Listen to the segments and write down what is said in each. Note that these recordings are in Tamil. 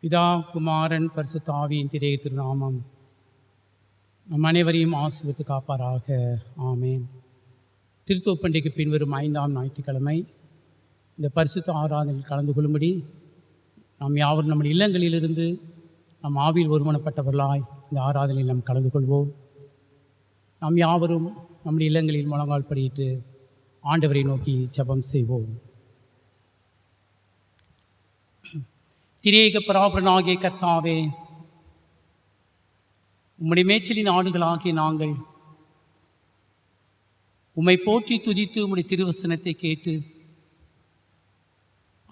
பிதா குமாரன் பரிசுத்த ஆவியின் திரேக திருநாமம் நம் அனைவரையும் ஆசீர்வதித்து காப்பாராக. ஆமேன். திருத்தூதர் பண்டிகைக்கு பின்வரும் 5ஆம் ஞாயிற்றுக்கிழமை இந்த பரிசுத்த ஆராதனையில் கலந்து கொள்ளும்படி நாம் யாவரும் நம்முடைய இல்லங்களிலிருந்து நம் ஆவியில் ஒருமனப்பட்டவர்களாய் இந்த ஆராதனையில் நாம் கலந்து கொள்வோம். நாம் யாவரும் நம்முடைய இல்லங்களில் முழங்கால் படியிட்டு ஆண்டவரை நோக்கி ஜெபம் செய்வோம். திரேக பராபரனாகிய கர்த்தாவே, உம்முடைய மேய்ச்சலின் ஆடுகளாகிய நாங்கள் உம்மை போற்றி துதித்து உம்முடைய திருவசனத்தை கேட்டு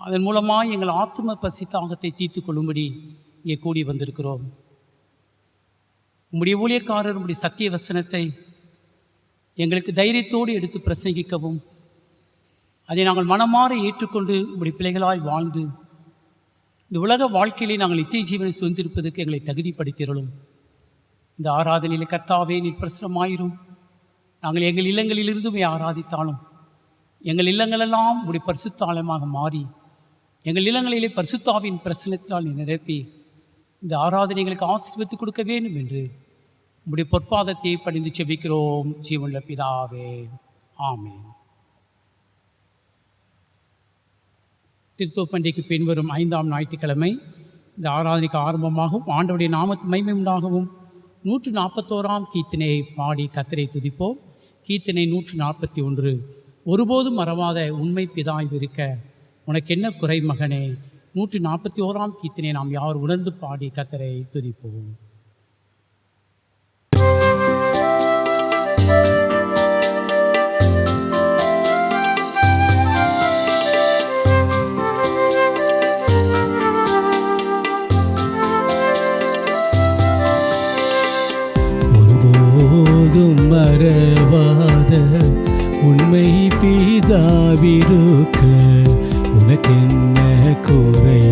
அதன் மூலமாக எங்கள் ஆத்தும பசி தாகத்தை தீர்த்து கொள்ளும்படி இங்கே கூடி வந்திருக்கிறோம். உம்முடைய ஊழியக்காரர் உம்முடைய சத்திய வசனத்தை எங்களுக்கு தைரியத்தோடு எடுத்து பிரசங்கிக்கவும் அதை நாங்கள் மனமாற ஏற்றுக்கொண்டு உம்முடைய பிள்ளைகளாய் வாழ்ந்து இந்த உலக வாழ்க்கையிலே நாங்கள் நித்திய ஜீவனை சுதந்திருப்பதற்கு எங்களை தகுதிப்படுத்திறலும். இந்த ஆராதனையில் கர்த்தாவே நீர் பிரசனமாயிரும். நாங்கள் எங்கள் இல்லங்களிலிருந்துமே ஆராதித்தாலும் எங்கள் இல்லங்களெல்லாம் உடைய பரிசுத்த ஆலயமாக மாறி எங்கள் இல்லங்களிலே பரிசுத்தாவின் பிரசனத்தினால் நீ நிரப்பி இந்த ஆராதனைகளுக்கு ஆசீர்வதித்து கொடுக்க வேண்டும் என்று உடைய பொற்பாதத்தை பணிந்து செபிக்கிறோம் ஜீவனுள்ள பிதாவே. ஆமேன். திருத்தூதர் பண்டிகைக்கு பின்வரும் 5ஆம் ஞாயிற்றுக்கிழமை இந்த ஆராதனைக்கு ஆரம்பமாகவும் ஆண்டவருடைய நாமத்து மகிமை உண்டாகவும் 141ஆம் கீர்த்தனையை பாடி கர்த்தரை துதிப்போம். கீர்த்தனை 141. ஒருபோதும் மறவாத உண்மை பிதாய் இருக்க உனக்கு என்ன குறை மகனே. 141ஆம் கீர்த்தனை நாம் யார் உணர்ந்து பாடி கர்த்தரை துதிப்போம். மறவாத உண்மை பிதாவிருக்க உனக்கென்ன குறை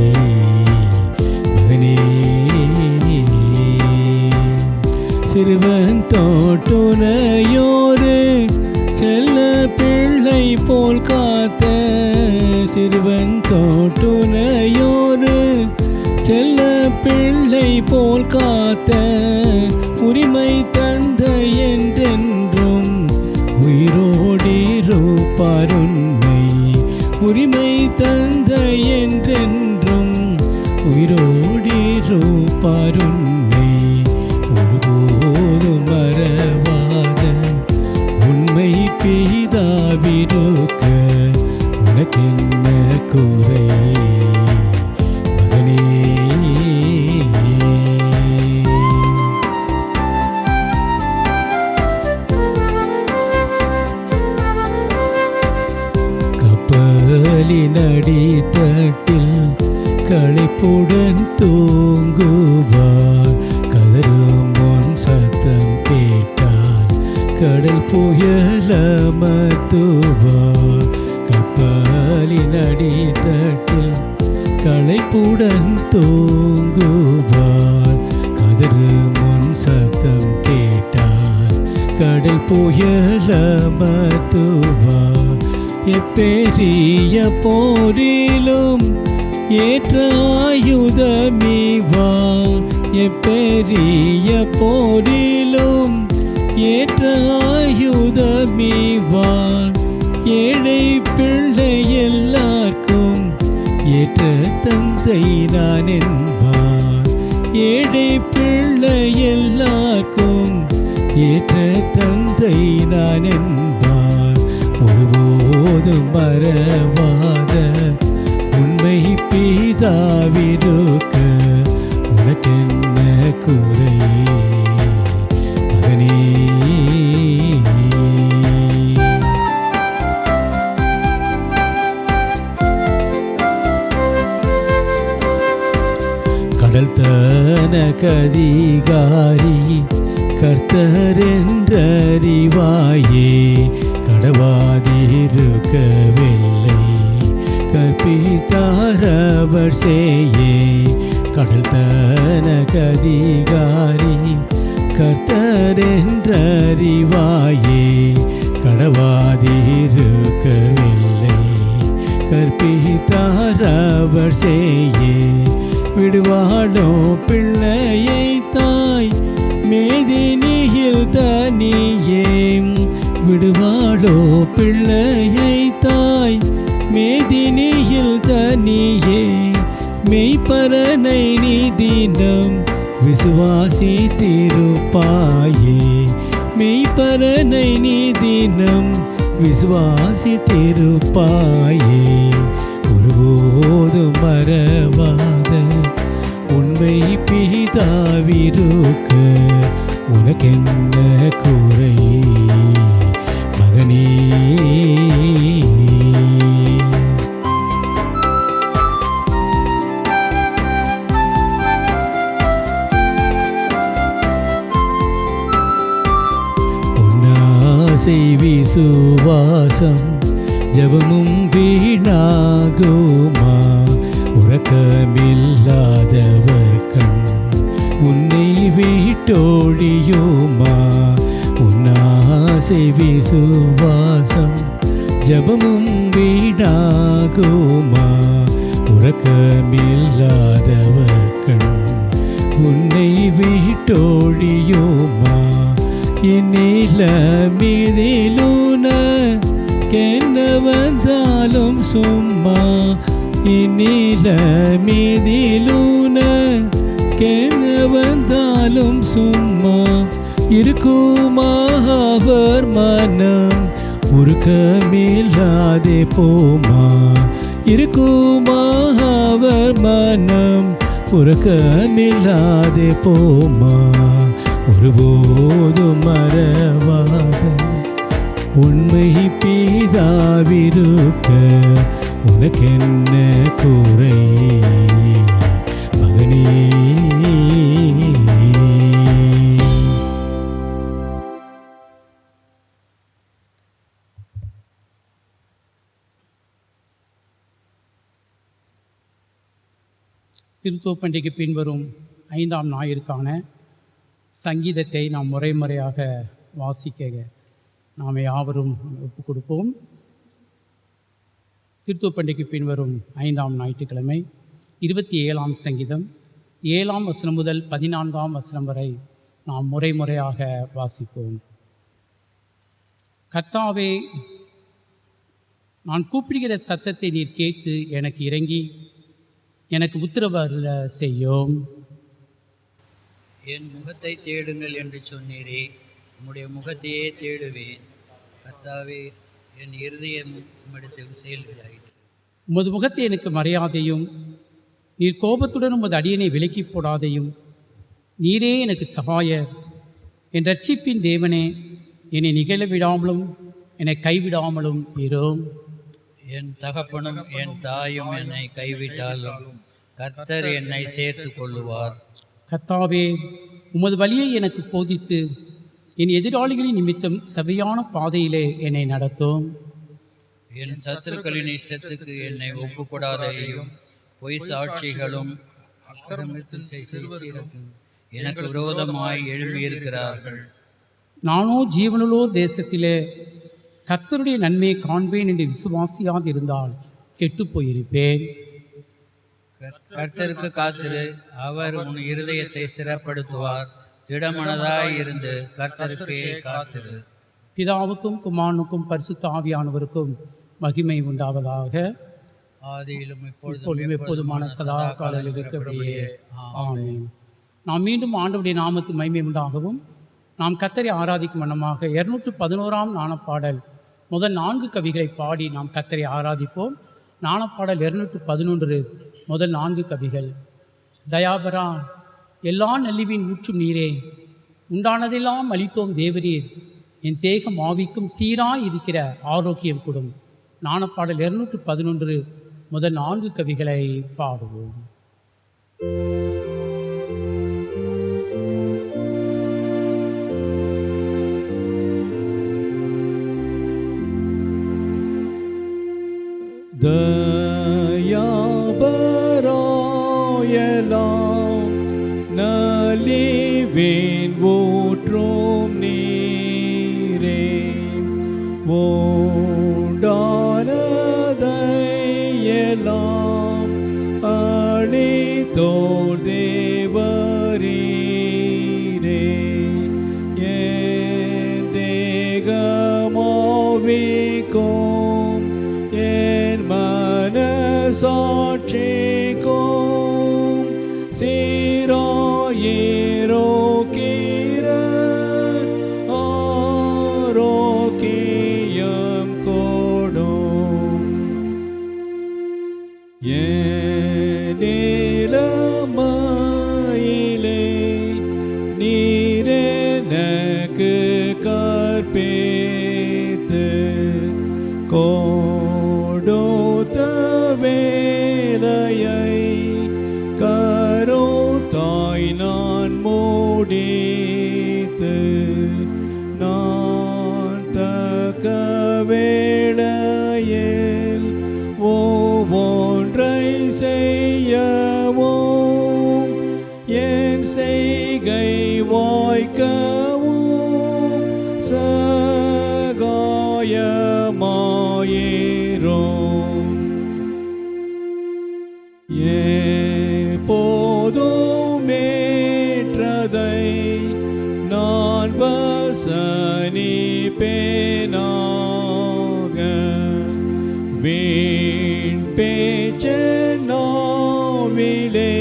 மகனே. சிறுவன் தோட்டுனையோரு செல்ல பிள்ளை போல் காத்த சிறுவன் தோட்டுனையோரு செல்ல பிள்ளை போல் காத்த உரிமை தந்தை என்றென்றும் உயிரோடிருப்பார் உண்மை. உரிமை தந்தை என்றென்றும் உயிரோடிருப்பார் உண்மை. ஒருபோதும் மறவாத உண்மை பிதாவிருக்க உனக்கென்ன குறை மகனே. அடித்தட்டில் களைப்புடன் தூங்குவார். கதரும் முன் சத்தம் கேட்டால் கடல் புயலமர்த்துவார். கப்பலின் அடித்தட்டில் களைப்புடன் தூங்குவார். கதரும் முன் சத்தம் கேட்டால் கடல் புயலமர்த்துவார். எப்பெரிய போரிலும் ஏற்ற ஆயுதமிவான். எப்பெரிய போரிலும் ஏற்ற ஆயுதமிவான். ஏழை பிள்ளை எல்லாருக்கும் ஏற்ற தந்தை நான் என்பான். ஏழை பிள்ளை எல்லாருக்கும் ஏற்ற தந்தை நான் என்பான். ஒருபோதும் மறவாத உண்மை பிதாவிருக்க உனக்கென்ன குறை மகனே. கடல் தனக்கதிகாரி கர்த்தர் என்றறிவாயே. கடவாதிருக்கவில்லை கற்பித்தார் அவர் செய்யே. கடல் தனக்கதிகாரி கர்த்தர் என்றறிவாயே. கடவாதிருக்கவில்லை கற்பித்தார் அவர் செய்யே. விடுவாளோ பிள்ளையை தாய் மேதினியில் தனியே. விடுவாளோ பிள்ளையை தாய் மேதினியில் தனியே. மெய்ப்பரனை நீ தினம் விசுவாசித்திருப்பாயே. மெய்ப்பரனை நீ தினம் விசுவாசித்திருப்பாயே. ஒருபோதும் மறவாத உண்மை பிதாவிருக்க உனக்கென்ன குறை மகனே. உன்னாசை விசுவாசம் ஜபமும் வீணாகுமா. உறக்கமில்லாதவர் கண் உன்னை விட்டொழியுமா. உன்னாசை விசுவாசம் ஜபமும் வீணாகுமா. உறக்கமில்லாதவர் கண் உன்னை விட்டொழியுமா. என் நிலமிதிலுன என்ன வந்தாலும் சும்மா. என் நிலமிதிலுன என்ன வந்தாலும் சும்மா. இருக்குமா அவர் மனம் உருக்கமில்லாதே போமா. இருக்குமா அவர் மனம் உருக்கமில்லாதே போமா. ஒருபோதும் மறவாத உண்மை பிதாவிருக்க உனக்கென்ன குறை மகனே. திருத்தோப்பண்டிக்கு பின்வரும் 5ஆம் ஞாயிற்கான சங்கீதத்தை நாம் முறையாக வாசிக்க நாம் யாவரும் ஒப்புக் கொடுப்போம். திருத்தோப்பண்டிக்கு பின்வரும் 5ஆம் ஞாயிற்றுக்கிழமை 27ஆம் சங்கீதம் 7ஆம் வசனம் முதல் 14ஆம் வசனம் வரை நாம் முறையாக வாசிப்போம். கர்த்தாவே, நான் கூப்பிடுகிற சத்தத்தை நீர் கேட்டு எனக்கு இறங்கி எனக்கு உத்தரவு அருள செய்யும். என் முகத்தை தேடுங்கள் என்று சொன்னீரே, உம்முடைய முகத்தையே தேடுவேன். கர்த்தாவே, என் இருதயம் உம்மிடத்தில் செயல்களாயிற்று. உமது முகத்தை எனக்கு மறையாதையும், நீர் கோபத்துடன் உமது அடியனை விலக்கி போடாதையும். நீரே எனக்கு சகாயர், என் ரட்சிப்பின் தேவனே, என்னை நிகழ விடாமலும் என்னை கைவிடாமலும் இரும். என் தகப்பனும் என் தாயும் என்னை கைவிட்டாலும் கர்த்தர் என்னை சேர்த்து கொள்ளுவார். கர்த்தாவே, உமது வழியை எனக்கு போதித்து என் எதிராளிகளின் நிமித்தம் செவையான பாதையிலே என்னை நடத்தும். என் சத்துருக்களின் இஷ்டத்துக்கு என்னை ஒப்புக்கொடாதையும் பொய் சாட்சிகளும் அக்கிரமத்தில் செய்கிறதும் எனக்கு விரோதமாய் எழும்பியிருக்கிறார்கள். நானோ ஜீவனுள்ளோ தேசத்திலே கர்த்தருடைய நன்மையை காண்பேன் என்று விசுவாசியாது இருந்தால் கெட்டு போயிருப்பேன். கர்த்தருக்கு காத்திரு, அவர் உன் இருதயத்தை ஸ்திரப்படுத்துவார். திடமனதாய் இருந்து கர்த்தருக்கே காத்திரு. பிதாவுக்கும் குமாரனுக்கும் பரிசுத்த ஆவியானவருக்கும் மகிமை உண்டாவதாக. ஆதியிலும் இப்பொழுதும் எப்போதுமான சதா காலையில் இருக்கிறபடியே ஆமென். நாம் மீண்டும் ஆண்டவருடைய நாமத்து மகிமை உண்டாகவும் நாம் கர்த்தரை ஆராதிக்கும் வண்ணமாக 211ஆம் ஞானப்பாடல் முதல் 4 கவிகளை பாடி நாம் கர்த்தரை ஆராதிப்போம். ஞானப்பாடல் 211 முதல் 4 கவிகள். தயாபரா, எல்லா நல்லிவின் ஊற்றும் நீரே, உண்டானதெல்லாம் அளித்தோம் தேவரீர். என் தேகம் ஆவிக்கும் சீராய் இருக்கிற ஆரோக்கியம் கொடும். ஞானப்பாடல் 211 முதல் 4 கவிகளை பாடுவோம். தயாபராயலாம் நலிவேன் ஊற்றும் நீரே, ஓடானதையெல்லாம் அழித்தருளும் தோர் தேவரீரே என் தேகமாவிக்கும் என் மனசாட்சிக்கும் சீராயிரோக்கிற ஆரோக்கியம் கொடும் என் நிலைமையிலே நீர் எனக்கு கற்பித்து கொடுத்த வேலையை கருத்தாய் நான் முடித்து நான் தக்க வேளையில் ஒவ்வொன்றை செய்யவும் என் செய்கை வாய்க்கவும் சகாயமாயிரும் எப்போதும் ஏற்றதை நான் வசனிப்பேனாக வீண் பேச்சு நாவிலே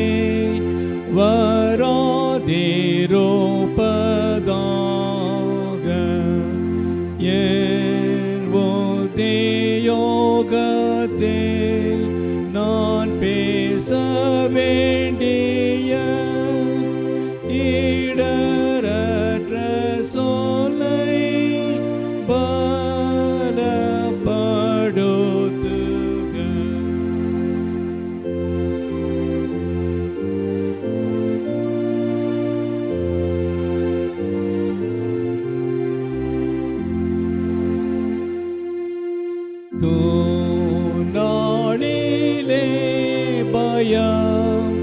வராதிருப்பதாக என் உத்தியோகத்தில் நான் பேச வேண்டிய இடரற்ற சொல்லை பலப்படுத்துக. நாளிலே பயம்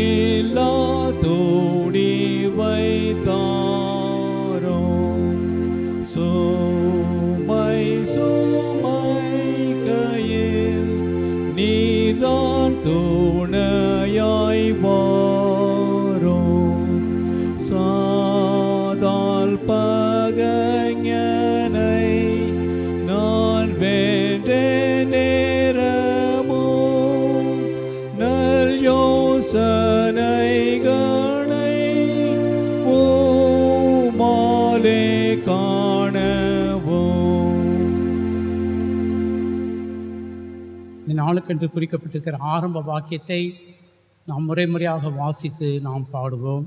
எல்லா தோடி வைத்தாரோ சுமை கையில் நீர்தான் துணையாய் வாரோ சாதால் பகைஞனை நான் வென்ற நேரமும் நல் யோசனைகளை ஓமாலே காணவும். இந்த நாளுக்கென்று குறிக்கப்பட்டிருக்கிற ஆரம்ப வாக்கியத்தை நாம் முறையாக வாசித்து நாம் பாடுவோம்.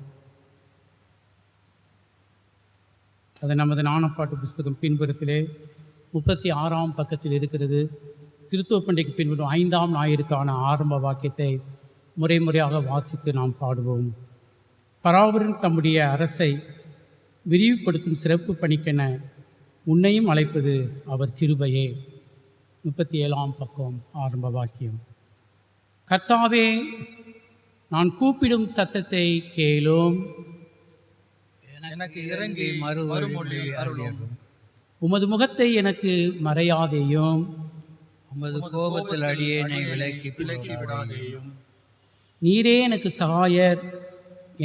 அது நமது ஞானப்பாட்டு புஸ்தகம் பின்புறத்திலே 36ஆம் பக்கத்தில் இருக்கிறது. திருத்துவ பண்டிகைக்கு பின்புறம் 5ஆம் ஞாயிறுக்கான ஆரம்ப வாக்கியத்தை முறையாக வாசித்து நாம் பாடுவோம். பராபரன் தம்முடைய அரசை விரிவுபடுத்தும் சிறப்பு பணிக்கென உன்னையும் அழைப்பது அவர் கிருபையே. 37ஆம் பக்கம் ஆரம்ப வாக்கியம். கர்த்தாவே, நான் கூப்பிடும் சத்தத்தை கேளும், எனக்கு இறங்கி மறுமொழி அருளும். உமது முகத்தை எனக்கு மறையாதேயும், உமது கோபத்தில் அடியேனை விலக்கி விடாதேயும். நீரே எனக்கு சகாயர்,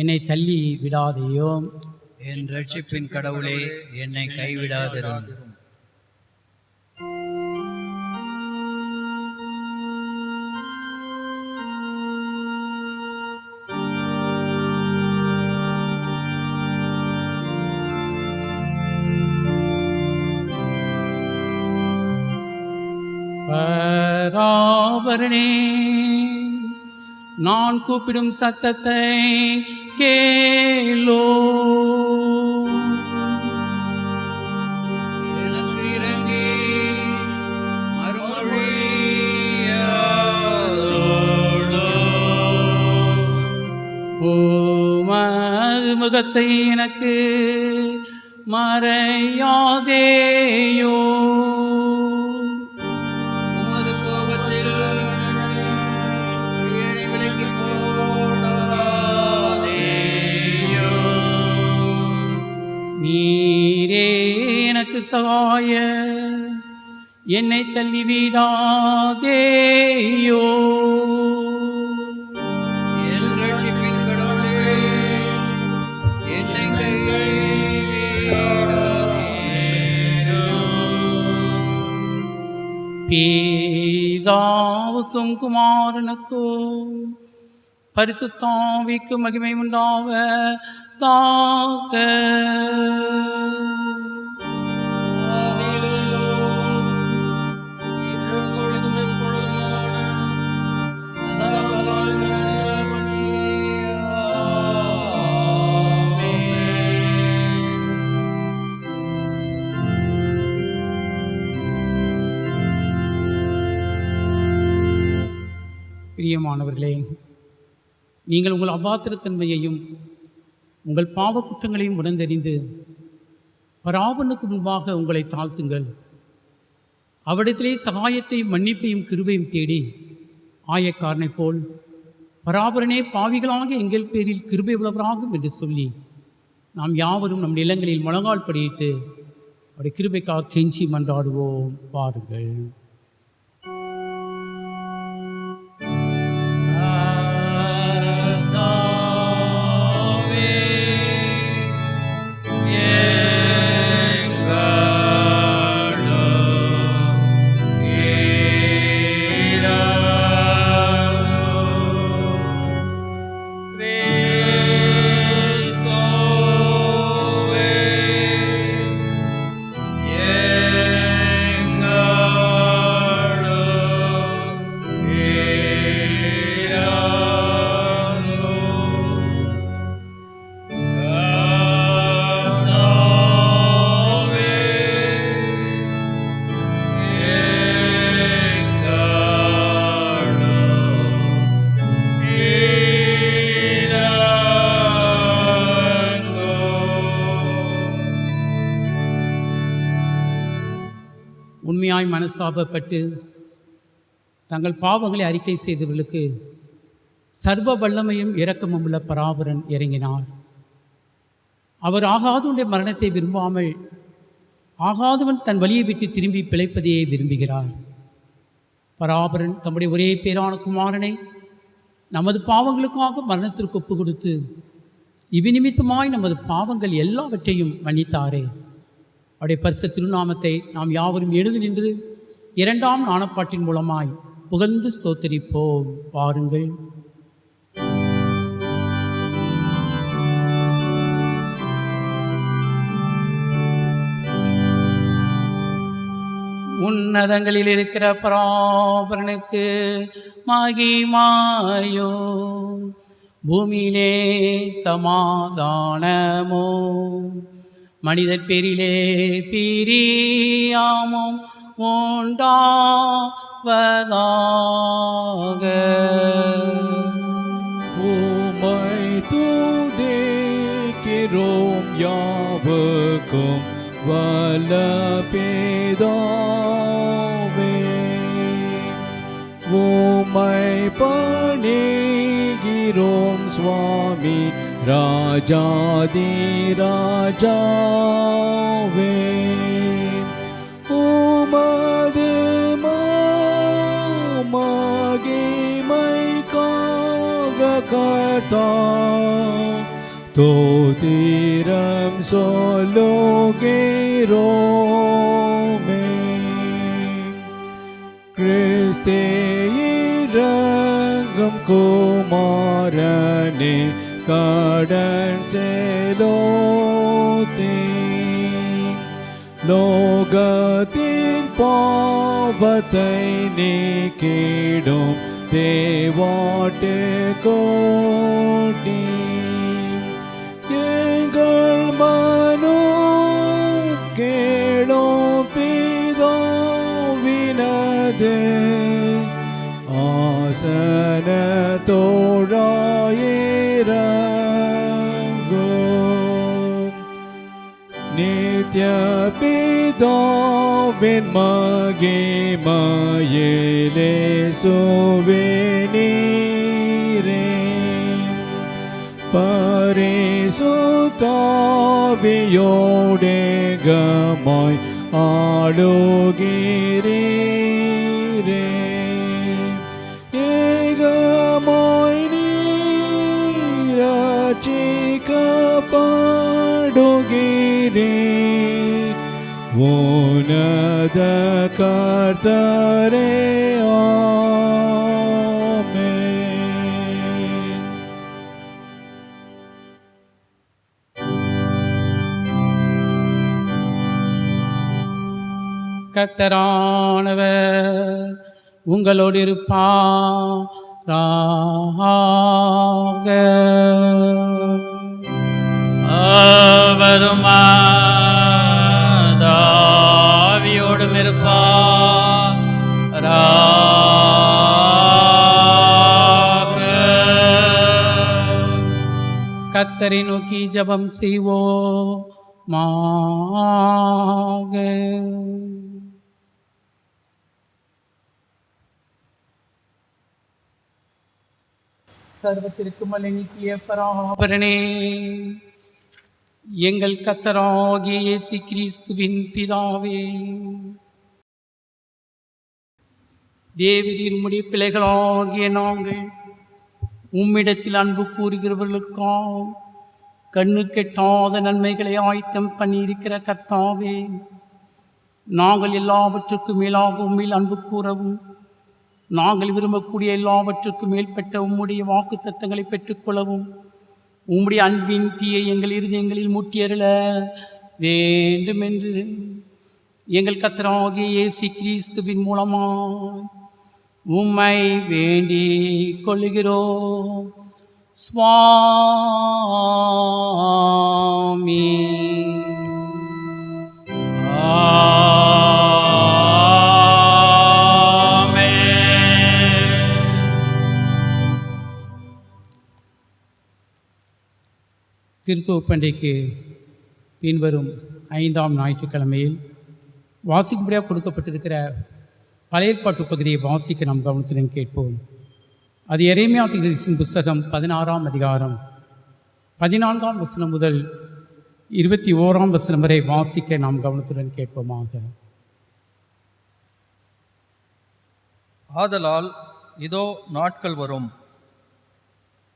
என்னை தள்ளி விடாதேயும். என் இரட்சிப்பின் கடவுளே, என்னை கைவிடாதிரும். பராபரனே, நான் கூப்பிடும் சத்தத்தை கேளோ. எனக்கு இறங்கி மறுமொழி உமது முகத்தை எனக்கு மறையாதேயோ. உமது கோபத்தில் அடியேனை விலக்கி போடாதேயும். நீரே எனக்கு சகாய, என்னை தள்ளிவிடாதேயோ. என் பிதாவுக்கும் குமாரனுக்கும் பரிசுத்தாவிக்கும் மகிமை உண்டாவதாக. பிரியமானவர்களே, நீங்கள் உங்கள் அபாத்திரத்தன்மையையும் உங்கள் பாவ குற்றங்களையும் உணர்ந்தறிந்து பராபரனுக்கு முன்பாக உங்களை தாழ்த்துங்கள். அவரிடத்திலே சகாயத்தையும் மன்னிப்பையும் கிருபையும் தேடி ஆயக்காரனைப் போல் பராபரனே பாவிகளாக எங்கள் பேரில் கிருபை உள்ளவராகும் என்று சொல்லி நாம் யாவரும் நம் நிலங்களில் முழங்கால் படியிட்டு அவருடைய கிருபைக்காக கெஞ்சி மன்றாடுவோம். பாருங்கள். உண்மையாய் மனஸ்தாபப்பட்டு தங்கள் பாவங்களை அறிக்கை செய்தவர்களுக்கு சர்வ வல்லமையும் இரக்கமும் உள்ள பராபரன் இறங்கினார். அவர் ஆகாதவனுடைய மரணத்தை விரும்பாமல் ஆகாதவன் தன் வழியை விட்டு திரும்பி பிழைப்பதையே விரும்புகிறார். பராபரன் தம்முடைய ஒரே பேரான குமாரனை நமது பாவங்களுக்காக மரணத்திற்கு ஒப்பு கொடுத்து இவ்விநிமித்தமாய் நமது பாவங்கள் எல்லாவற்றையும் மன்னித்தாரே. அவருடைய பரிசுத்த திருநாமத்தை நாம் யாவரும் எழுந்து நின்று இரண்டாம் நாணப்பாட்டின் மூலமாய் புகழ்ந்து ஸ்தோத்தரிப்போம். பாருங்கள். உன்னதங்களில் இருக்கிற பராபரனுக்கு மகிமாயோ, பூமியிலே சமாதானமோ, மனிதர் பேரிலே பிரியாமும் உண்டாவதாக. உம்மை துதிக்கிறோம் யாவுக்கும் வல்ல பிதாவே. உம்மை பணிகிறோம் சுவாமி ராஜாதி ராஜாவே. உமது மகிமைக்காக கர்த்தா தோத்திரம் சொல்லுகிறோமே. கிறிஸ்தே இரங்கும் குமாரனே கடன் செலுத்தி லோகத்தின் பாவத்தை நீக்கிடும் தேவாட்டு கோட்டி எங்கள் மனோ கேளோம் பிதாவினது ஆசன தோழாயிரங்கும் நித்ய பிதாவின் மகிமையிலே சுவேனீரே பரிசுத்தாவியோடேகமாய் ஆளுகிறீரே. ஏகமாய் நீரட்சிக்கப்படுகிறீர் ஓ உன்னத கர்த்தரே கர்த்தரானவர் உங்களோடு இருப்பாராக. அவரும் ஆவியோடும் இருப்பாராக. கர்த்தரை நோக்கி ஜெபம் செய்வோமாக. சர்வத்திற்கும் நீக்கிய பராபரனே, எங்கள் கர்த்தராகிய இயேசு கிறிஸ்துவின் பிதாவே, தேவரீர் உம்முடைய பிள்ளைகளாகிய நாங்கள் உம்மிடத்தில் அன்பு கூறுகிறவர்களுக்காக கண்ணு கெட்டாத நன்மைகளை ஆயத்தம் பண்ணியிருக்கிற கர்த்தாவே, நாங்கள் எல்லாவற்றுக்கும் மேலாக உம்மில் அன்பு கூறவும் நாங்கள் விரும்பக்கூடிய எல்லாவற்றுக்கும் மேற்பட்ட உம்முடைய வாக்கு தத்தங்களை பெற்றுக்கொள்ளவும் உம்முடைய அன்பின் தீயை எங்கள் இருதயங்களில் மூட்டியருள வேண்டுமென்று எங்கள் கர்த்தராகிய இயேசு கிறிஸ்துவின் மூலமாய் உம்மை வேண்டிக் கொள்ளுகிறோம். சுவாமி. கிறிஸ்துவ பண்டிகைக்கு பின்வரும் 5ஆம் ஞாயிற்றுக்கிழமையில் வாசிக்கும்படியாக கொடுக்கப்பட்டிருக்கிற பழைய ஏற்பாட்டு பகுதியை வாசிக்க நாம் கவனத்துடன் கேட்போம். அது எரேமியா தீர்க்கதரிசியின் புஸ்தகம் 16ஆம் அதிகாரம் 14ஆம் வசனம் முதல் 21ஆம் வசனம் வரை வாசிக்க நாம் கவனத்துடன் கேட்போமாக. ஆதலால் இதோ நாட்கள் வரும்,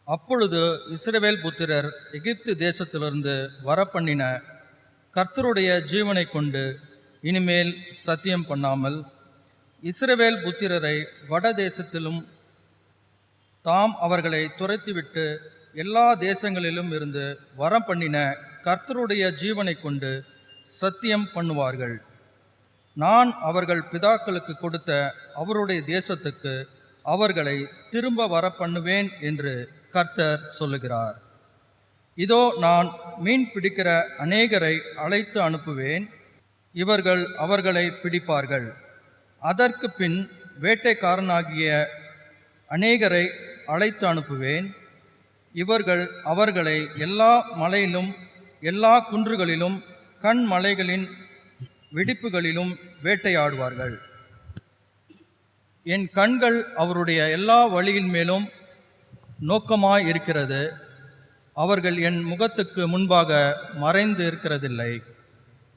அப்பொழுது இஸ்ரவேல் புத்திரர் எகிப்து தேசத்திலிருந்து வரப்பண்ணின கர்த்தருடைய ஜீவனை கொண்டு இனிமேல் சத்தியம் பண்ணாமல் இஸ்ரவேல் புத்திரரை வட தேசத்திலும் தாம் அவர்களை துரத்திவிட்டு எல்லா தேசங்களிலும் இருந்து வரம் பண்ணின கர்த்தருடைய ஜீவனை கொண்டு சத்தியம் பண்ணுவார்கள். நான் அவர்கள் பிதாக்களுக்கு கொடுத்த அவருடைய தேசத்துக்கு அவர்களை திரும்ப வர பண்ணுவேன் என்று கர்த்தர் சொல்லுகிறார். இதோ நான் மீன் பிடிக்கிற அநேகரை அழைத்து அனுப்புவேன், இவர்கள் அவர்களை பிடிப்பார்கள். அதற்கு பின் வேட்டைக்காரனாகிய அநேகரை அழைத்து அனுப்புவேன், இவர்கள் அவர்களை எல்லா மலையிலும் எல்லா குன்றுகளிலும் கண்மலைகளின் வெடிப்புகளிலும் வேட்டையாடுவார்கள். என் கண்கள் அவருடைய எல்லா வழியின் மேலும் நோக்கமாய் இருக்கிறது, அவர்கள் என் முகத்துக்கு முன்பாக மறைந்து இருக்கிறதில்லை.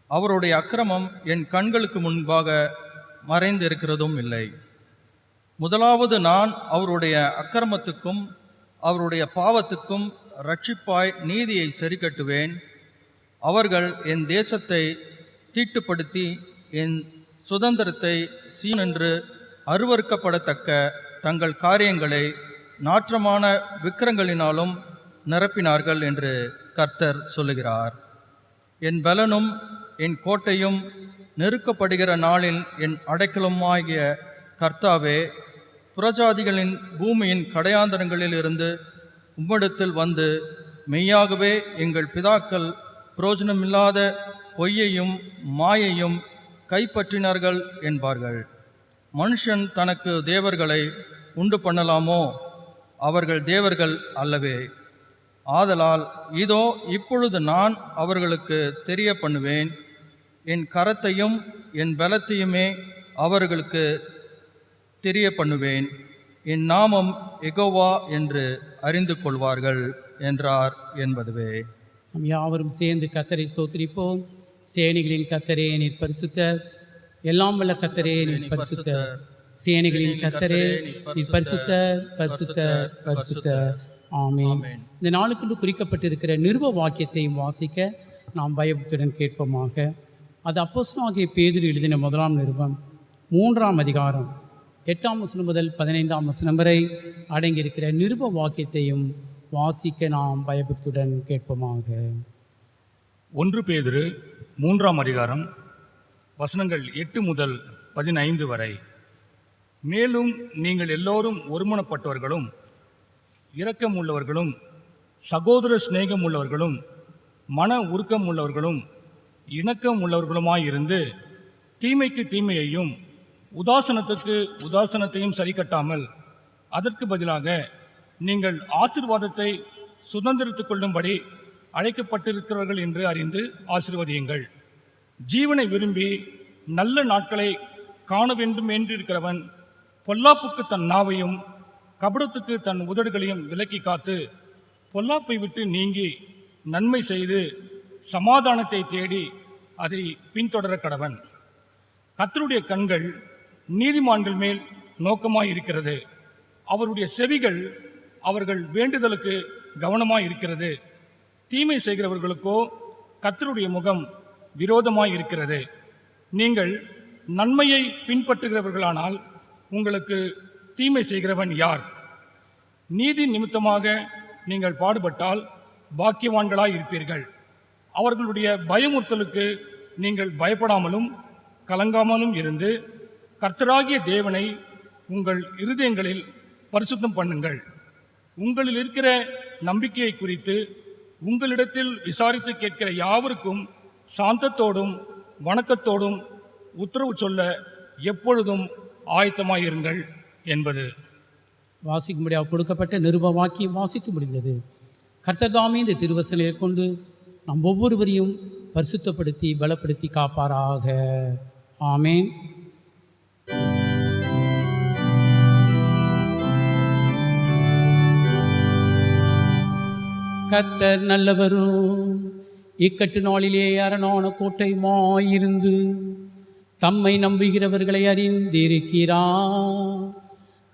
அவருடைய அக்கிரமம் என் கண்களுக்கு முன்பாக மறைந்து இருக்கிறதும் இல்லை. முதலாவது நான் அவருடைய அக்கிரமத்துக்கும் அவருடைய பாவத்துக்கும் இரட்சிப்பாய் நீதியை சரிக்கட்டுவேன். அவர்கள் என் தேசத்தை தீட்டுப்படுத்தி என் சுதந்திரத்தை சீனென்று அருவருக்கப்படத்தக்க தங்கள் காரியங்களை நாற்றமான விக்கிரங்களினாலும் நிரப்பினார்கள் என்று கர்த்தர் சொல்லுகிறார். என் பலனும் என் கோட்டையும் நெருக்கப்படுகிற நாளில் என் அடைக்கலமாகிய கர்த்தாவே, புறஜாதிகளின் பூமியின் கடையாந்தரங்களில் இருந்து உம்மிடத்தில் வந்து மெய்யாகவே எங்கள் பிதாக்கள் புரோஜனமில்லாத பொய்யையும் மாயையும் கைப்பற்றினார்கள் என்பார்கள். மனுஷன் தனக்கு தேவர்களை உண்டு பண்ணலாமோ? அவர்கள் தேவர்கள் அல்லவே. ஆதலால் இதோ இப்பொழுது நான் அவர்களுக்கு தெரிய பண்ணுவேன், என் கரத்தையும் என் பலத்தையுமே அவர்களுக்கு தெரிய பண்ணுவேன். என் நாமம் யெகோவா என்று அறிந்து கொள்வார்கள் என்றார் என்பதுவே. நாம் யாவரும் சேர்ந்து கர்த்தரை ஸ்தோத்திரிப்போம். சேனைகளின் கர்த்தரே நீர் பரிசுத்தர், எல்லாம் வல்ல கர்த்தரே நீர் பரிசுத்தர், சேனைகளின் கர்த்தரே நீர் பரிசுத்தர், பரிசுத்தர், பரிசுத்தர். ஆமென். இந்த நாளுக்கு குறிக்கப்பட்டிருக்கிற நிருப வாக்கியத்தையும் வாசிக்க நாம் பயபக்தியுடன் கேட்போமாக. அது அப்போஸ்தலனாகிய பேதுரு எழுதின முதலாம் நிருபம் 3ஆம் அதிகாரம் 8ஆம் வசனம் முதல் 15ஆம் வசனம் வரை அடங்கியிருக்கிற நிருப வாக்கியத்தையும் வாசிக்க நாம் பயபக்தியுடன் கேட்போமாக. 1 பேதுரு 3ஆம் அதிகாரம் வசனங்கள் 8 முதல் 15 வரை. மேலும் நீங்கள் எல்லோரும் ஒருமனப்பட்டவர்களும் இரக்கம் உள்ளவர்களும் சகோதர சிநேகம் உள்ளவர்களும் மன உருக்கம் உள்ளவர்களும் இணக்கம் உள்ளவர்களுமாயிருந்து தீமைக்கு தீமையையும் உதாசனத்துக்கு உதாசனத்தையும் சரிக்கட்டாமல் அதற்கு பதிலாக நீங்கள் ஆசீர்வாதத்தை சுதந்திரித்துக் கொள்ளும்படி அழைக்கப்பட்டிருக்கிறவர்கள் என்று அறிந்து ஆசீர்வதியுங்கள். ஜீவனை விரும்பி நல்ல நாட்களை காண வேண்டும் என்றிருக்கிறவன் பொல்லாப்புக்கு தன் நாவையும் கபடத்துக்கு தன் உதடுகளையும் விலக்கி காத்து பொல்லாப்பை விட்டு நீங்கி நன்மை செய்து சமாதானத்தை தேடி அதை பின்தொடர கடவன். கர்த்தருடைய கண்கள் நீதிமான்கள் மேல் நோக்கமாயிருக்கிறது, அவருடைய செவிகள் அவர்கள் வேண்டுதலுக்கு கவனமாயிருக்கிறது. தீமை செய்கிறவர்களுக்கோ கர்த்தருடைய முகம் விரோதமாயிருக்கிறது. நீங்கள் நன்மையை பின்பற்றுகிறவர்களானால் உங்களுக்கு தீமை செய்கிறவன் யார்? நீதி நிமித்தமாக நீங்கள் பாடுபட்டால் பாக்கியவான்களாய் இருப்பீர்கள். அவர்களுடைய பயமுறுத்தலுக்கு நீங்கள் பயப்படாமலும் கலங்காமலும் இருந்து கர்த்தராகிய தேவனை உங்கள் இருதயங்களில் பரிசுத்தம் பண்ணுங்கள். உங்களில் இருக்கிற நம்பிக்கையை குறித்து உங்களிடத்தில் விசாரித்து கேட்கிற யாவருக்கும் சாந்தத்தோடும் வணக்கத்தோடும் உத்தரவு சொல்ல எப்பொழுதும் ஆயத்தமாயிருங்கள் என்பது. வாசிக்கும்படியாக கொடுக்கப்பட்ட நிருப வாக்கியம் வாசித்து முடிந்தது. கர்த்தர் தாமே இந்த திருவசனையை கொண்டு நம் ஒவ்வொருவரையும் பரிசுத்தப்படுத்தி பலப்படுத்தி காப்பாராக. ஆமேன். கர்த்தர் நல்லவரும் இக்கட்டு நாளிலே அரணான கோட்டையுமாயிருந்து தம்மை நம்புகிறவர்களை அறிந்திருக்கிறார்.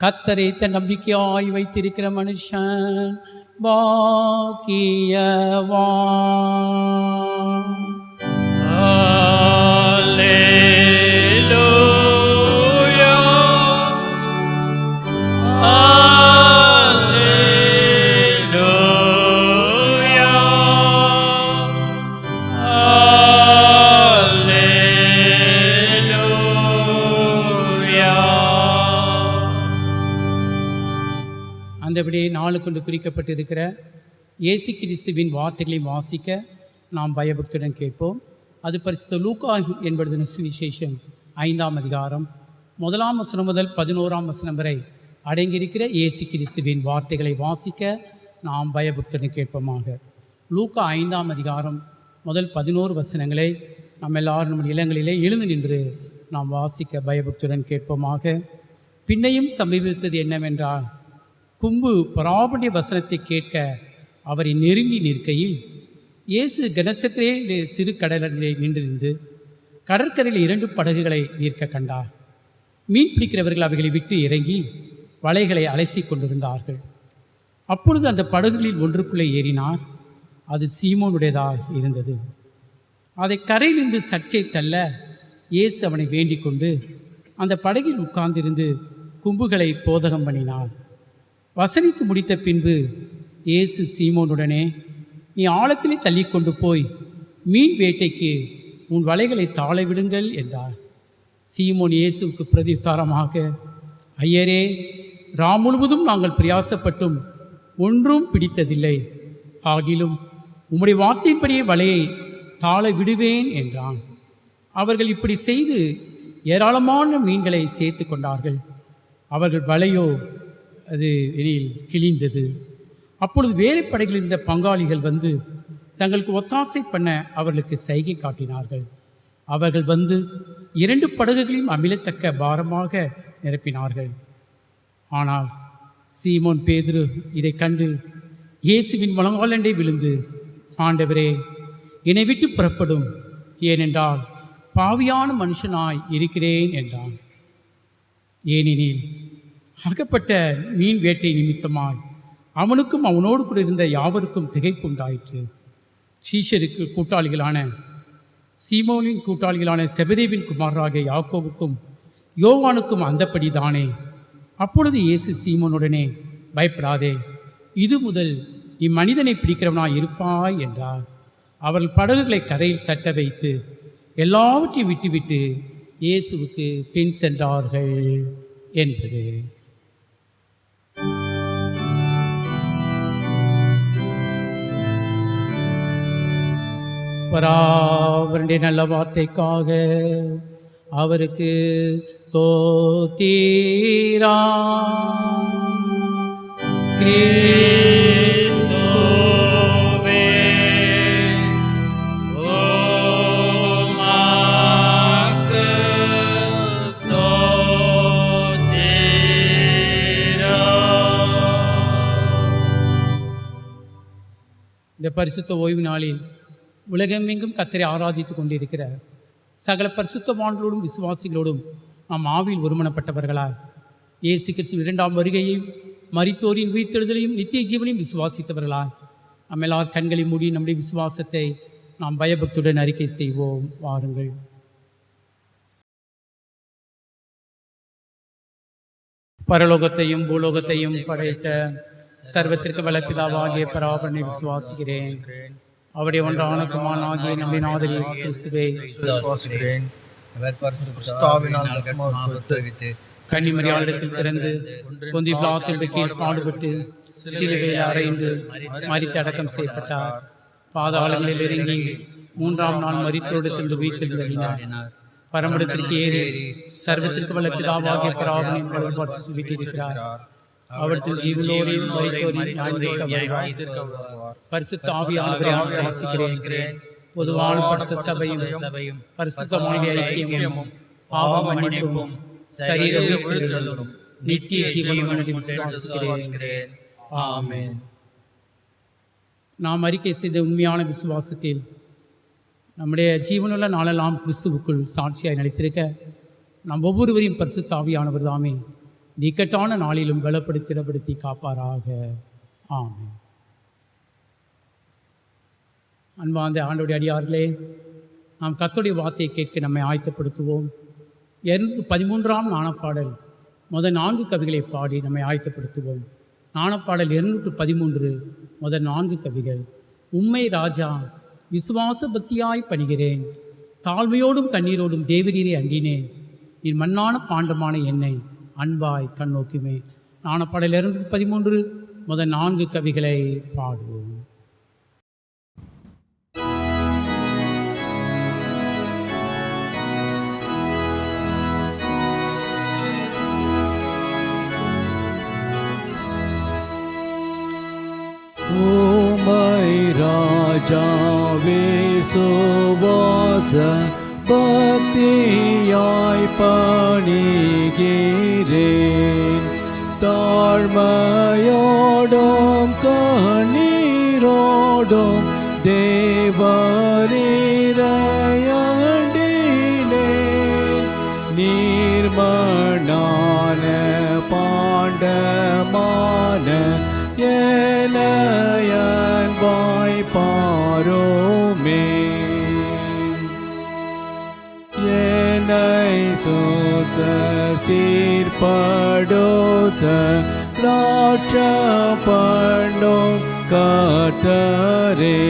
கர்த்தரை தன் நம்பிக்கையாய் வைத்திருக்கிற மனுஷன் பாக்கியவான். அந்தபடியே நாளுக்கொண்டு குறிக்கப்பட்டிருக்கிற இயேசு கிறிஸ்துவின் வார்த்தைகளை வாசிக்க நாம் பயபக்தியுடன் கேட்போம். அது பரிசுத்த லூக்கா என்பது சுவிசேஷம் 5ஆம் அதிகாரம் 1ஆம் வசனம் முதல் 11ஆம் வசனம் வரை அடங்கியிருக்கிற இயேசு கிறிஸ்துவின் வார்த்தைகளை வாசிக்க நாம் பயபக்தியுடன் கேட்போமாக. லூக்கா 5ஆம் அதிகாரம் முதல் 11 வசனங்களை நம்ம எல்லாரும் நம்முடைய இல்லங்களிலே எழுந்து நின்று நாம் வாசிக்க பயபக்தியுடன் கேட்போமாக. பின்னையும் சம்பவித்தது என்னவென்றால், கும்பு பராபுடைய வசனத்தை கேட்க அவரை நெருங்கி நிற்கையில் இயேசு கனசத்திலே சிறு கடலிலே நின்றிருந்து கடற்கரையில் 2 படகுகளை நிற்க கண்டார். மீன் பிடிக்கிறவர்கள் அவைகளை விட்டு இறங்கி வலைகளை அலசி கொண்டிருந்தார்கள். அப்பொழுது அந்த படகுகளில் ஒன்றுக்குள்ளே ஏறினார். அது சீமோனுடையதாக இருந்தது. அதை கரையிலிருந்து சற்றே தள்ள இயேசு அவனை வேண்டிக் கொண்டு அந்த படகில் உட்கார்ந்திருந்து கும்புகளை போதகம் பண்ணினார். வசனித்து முடித்த பின்பு இயேசு சீமோனுடனே, நீ ஆழத்திலே தள்ளி கொண்டு போய் மீன் வேட்டைக்கு உன் வலைகளை தாழ விடுங்கள் என்றார். சீமோன் இயேசுவுக்கு பிரதியுத்தாரமாக, ஐயரே, ராம் முழுவதும் நாங்கள் பிரயாசப்பட்டும் ஒன்றும் பிடித்ததில்லை, ஆகிலும் உம்முடைய வார்த்தையின்படியே வலையை தாழ விடுவேன் என்றான். அவர்கள் இப்படி செய்து ஏராளமான மீன்களை சேர்த்து கொண்டார்கள். அவர்கள் வலையோ அது வெளியில் கிழிந்தது. அப்பொழுது வேறு படகில் இருந்த பங்காளிகள் வந்து தங்களுக்கு ஒத்தாசை பண்ண அவர்களுக்கு சைகை காட்டினார்கள். அவர்கள் வந்து 2 படகுகளையும் அமிழத்தக்க பாரமாக நிரப்பினார்கள். ஆனால் சீமோன் பேதுரு இதை கண்டு இயேசுவின் முழங்காலண்டை விழுந்து, ஆண்டவரே, என்னை விட்டு புறப்படும், ஏனென்றால் பாவியான மனுஷனாய் இருக்கிறேன் என்றான். ஏனெனில் அகப்பட்ட மீன் வேட்டை நிமித்தமாய் அவனுக்கும் அவனோடு கூட இருந்த யாவருக்கும் திகைப்பு உண்டாயிற்று. சீஷருக்கு கூட்டாளிகளான சீமோனின் கூட்டாளிகளான செபதேவின் குமாரராகிய யாக்கோவுக்கும் யோவானுக்கும் அந்தப்படி தானே. அப்பொழுது இயேசு சீமோனுடனே, பயப்படாதே, இது முதல் நீ மனிதனை பிடிக்கிறவனாய் இருப்பாய் என்றார். அவர்கள் படகுகளை கரையில் தட்ட வைத்து எல்லாவற்றையும் விட்டுவிட்டு இயேசுவுக்கு பின் சென்றார்கள் என்பது. பராவருடைய நல்ல வார்த்தைக்காக அவருக்கு தோத்தீரா. கிறிஸ்துவே உமக்கு ஸ்தோத்திரம். இந்த பரிசுத்த ஓய்வு நாளில் உலகமெங்கும் கர்த்தரை ஆராதித்து கொண்டிருக்கிற சகல பரிசுத்தவான்களோடும் விசுவாசிகளோடும் நாம் ஆவியில் ஒருமனப்பட்டவர்களாய் இயேசு கிறிஸ்துவின் இரண்டாம் வருகையையும் மரித்தோரின் உயிர்த்தெழுதலையும் நித்திய ஜீவனையும் விசுவாசித்தவர்களாய் நம்ம எல்லார் கண்களை மூடி நம்முடைய விசுவாசத்தை நாம் பயபக்தியுடன் அறிக்கை செய்வோம். வாருங்கள். பரலோகத்தையும் பூலோகத்தையும் படைத்த சர்வத்திற்கு வல்லபிதாவாகிய பராபரனை விசுவாசிக்கிறேன். அவருடைய ஒன்றான குமாரனாகிய நம்முடைய நாதர் இயேசு கிறிஸ்துவை விசுவாசிக்கிறேன். அவர் பரிசுத்தாவினால் பரிசுத்தாவினால் கன்னிமரியாளிடத்தில் பிறந்து பொந்தி பிலாத்தின் கீழ் பாடுபட்டு சிலுவையில் அறைந்து மரித்து அடக்கம் செய்யப்பட்டார். பாதாளங்களில் இறங்கி மூன்றாம் நாள் மரித்தோடத்தில் உயிர்த்தெழுந்தார். பரமடத்திற்கு ஏறி சர்வத்திற்கு வல்ல பிதாவாகிய பராபரனின் வழிபாடு வீட்டிருக்கிறார். அவற்றில் ஜீவனோரையும் மரித்தோரையும் நியாயந்தீர்க்க பரிசுத்த ஆவியானவரை விசுவாசிக்கிறேன். பொதுவான பரிசுத்த சபையும் பரிசுத்தமான ஐக்கியமும் பாவ மன்னிப்பும் சரீர உயிர்த்தெழுதலும் நித்திய ஜீவனும் என்று விசுவாசிக்கிறேன். ஆமென். நாம் அறிக்கை செய்த உண்மையான விசுவாசத்தில் நம்முடைய ஜீவனுள்ள நாளெல்லாம் கிறிஸ்துவுக்குள் சாட்சியாய் நிலைத்திருக்க நாம் ஒவ்வொருவரையும் பரிசுத்த ஆவியானவர் தாமே நிக்கட்டான நாளிலும் பலப்படுத்தி காப்பாராக. ஆமென். அன்பார்ந்த ஆண்டவருடைய அடியார்களே, நாம் கர்த்தருடைய வார்த்தையை கேட்க நம்மை ஆயத்தப்படுத்துவோம். 213ஆம் ஞானப்பாடல் முதல் 4 கவிகளை பாடி நம்மை ஆயத்தப்படுத்துவோம். ஞானப்பாடல் 213 முதல் 4 கவிகள். உம்மை ராஜா விசுவாச பக்தியாய் பணிகிறேன், தாழ்மையோடும் கண்ணீரோடும் தேவரீரை அண்டினேன், நீ மண்ணான பாண்டமான என்னை அன்பாய் கண்ணோக்குமே. ஞானப்பாடல் 213 முதல் 4 கவிகளை பாடுவோம். உம்மை ராஜாவே சுவாச பக்தியாய் பணிகிறேன், தாழ்மையோடும் கண்ணீரோடும் தேவரீரையண்டினேன், நீர்மணான பாண்டமான ஏனையன்பாய் பாரோமே. என்னை சுத்த சீர்படுத்த ராட்ச பண்ணும் கர்த்தரே,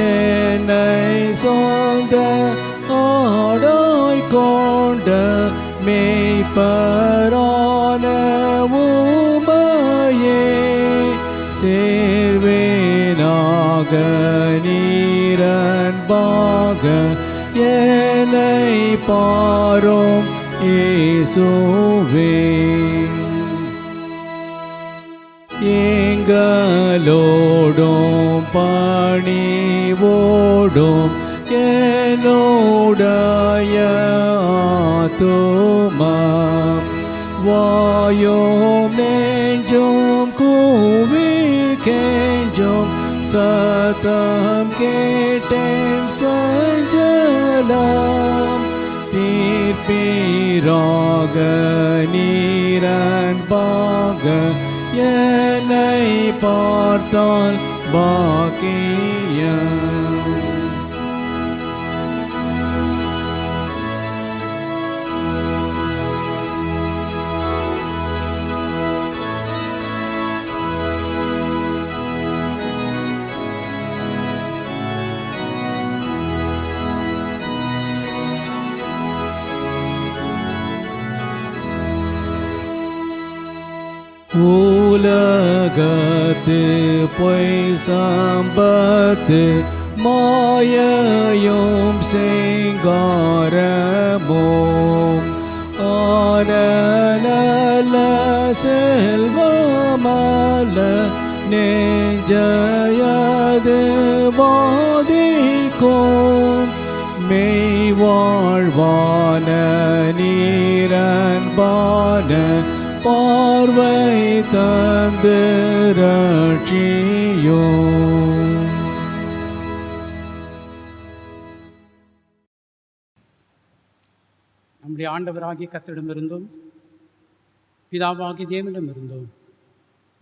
என்னை சொந்த ஆடாய் கொண்ட மேய்ப்பரான உம்மையே சேர்வேனாக நீரன்பாக என்னை பாரும் இயேசுவே. எங்களோடும் பணிவோடும் என்னுடைய ஆத்துமா வாயும் நெஞ்சும் கூவி கெஞ்சும் சத்தம் கேட்டேன் சஞ்சலம், தீர்ப்பீராக நீரன்பாக என்னை பார்த்தால் பாக்கியம். உலகத்து பொய் சம்பத்து மாயையும் சிங்காரமும் ஆன நல்ல செல்வமல்ல நெஞ்சையது வாதிக்கும் மெய் வாழ்வான நீரன்பான பார்வை தந்து ரட்சியும். நம்முடைய ஆண்டவராகிய கர்த்தரிடமிருந்தும் பிதாவாகிய தேவனிடமிருந்தும்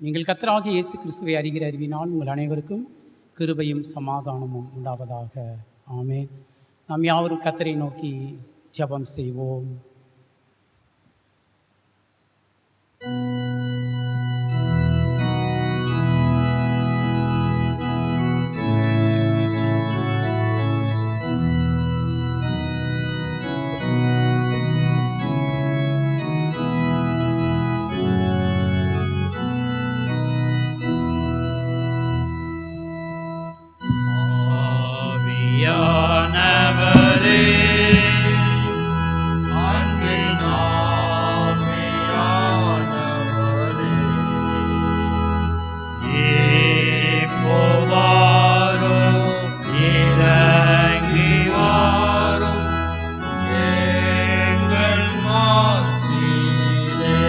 நீங்கள் கர்த்தராகிய இயேசு கிறிஸ்துவை அறிகிற அறிவினால் உங்கள் அனைவருக்கும் கிருபையும் சமாதானமும் உண்டாவதாக. ஆமென். நாம் யாவரும் கர்த்தரை நோக்கி ஜெபம் செய்வோம். ஆவியானவரே, அன்பின் ஆவியானவரே, இப்போவாரும் இறங்கி வாரும் எங்கள் மத்தியிலே.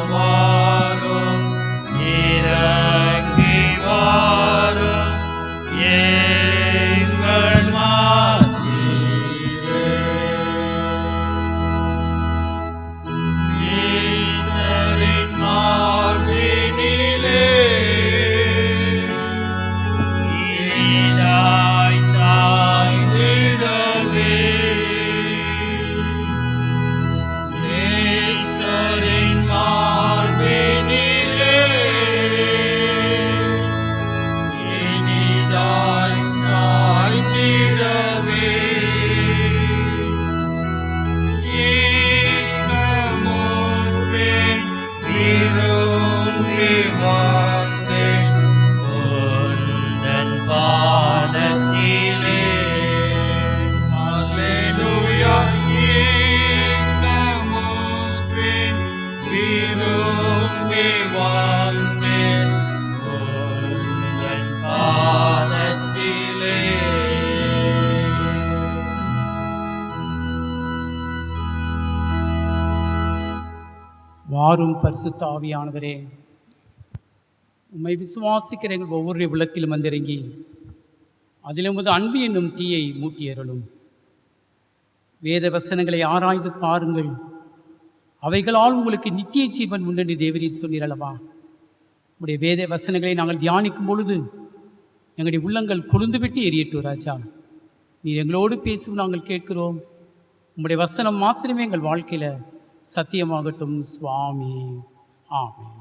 இப்போவாரும் இறங்கி வாரும் எங்கள் மத்தியிலே. ஈசரின் மார்பினிலே இனிதாய் சாய்ந்திடவே. ஈசரின் மார்பினிலே இனிதாய் சாய்ந்திடவே. ஈக்கமுற்றேன் விரும்பி வந்தேன் உந்தன் பாதத்திலே. அல்லேலூயா. ஈக்கமுற்றேன் விரும்பி வந்தேன் உந்தன் பாதத்திலே. வாரும் பரிசுத்த ஆவியானவரே, உம்மை விசுவாசிக்கிற எங்கள் ஒவ்வொரு உள்ளத்திலும் வந்திறங்கி அதிலும் அன்பு என்னும் தீயை மூட்டியருளும். வேத வசனங்களை ஆராய்ந்து பாருங்கள், அவைகளால் உங்களுக்கு நித்திய ஜீவன் உண்டென்று தேவரீர் சொன்னீரல்லவா. உடைய வேத வசனங்களை நாங்கள் தியானிக்கும் பொழுது எங்களுடைய உள்ளங்கள் கொழுந்துவிட்டு எரியட்டும் ராஜா. நீர் எங்களோடு பேசும் நாங்கள் கேட்கிறோம். உம்முடைய வசனம் மாத்திரமே எங்கள் வாழ்க்கையில் சத்தியமாகட்டும் சுவாமி. ஆமென்.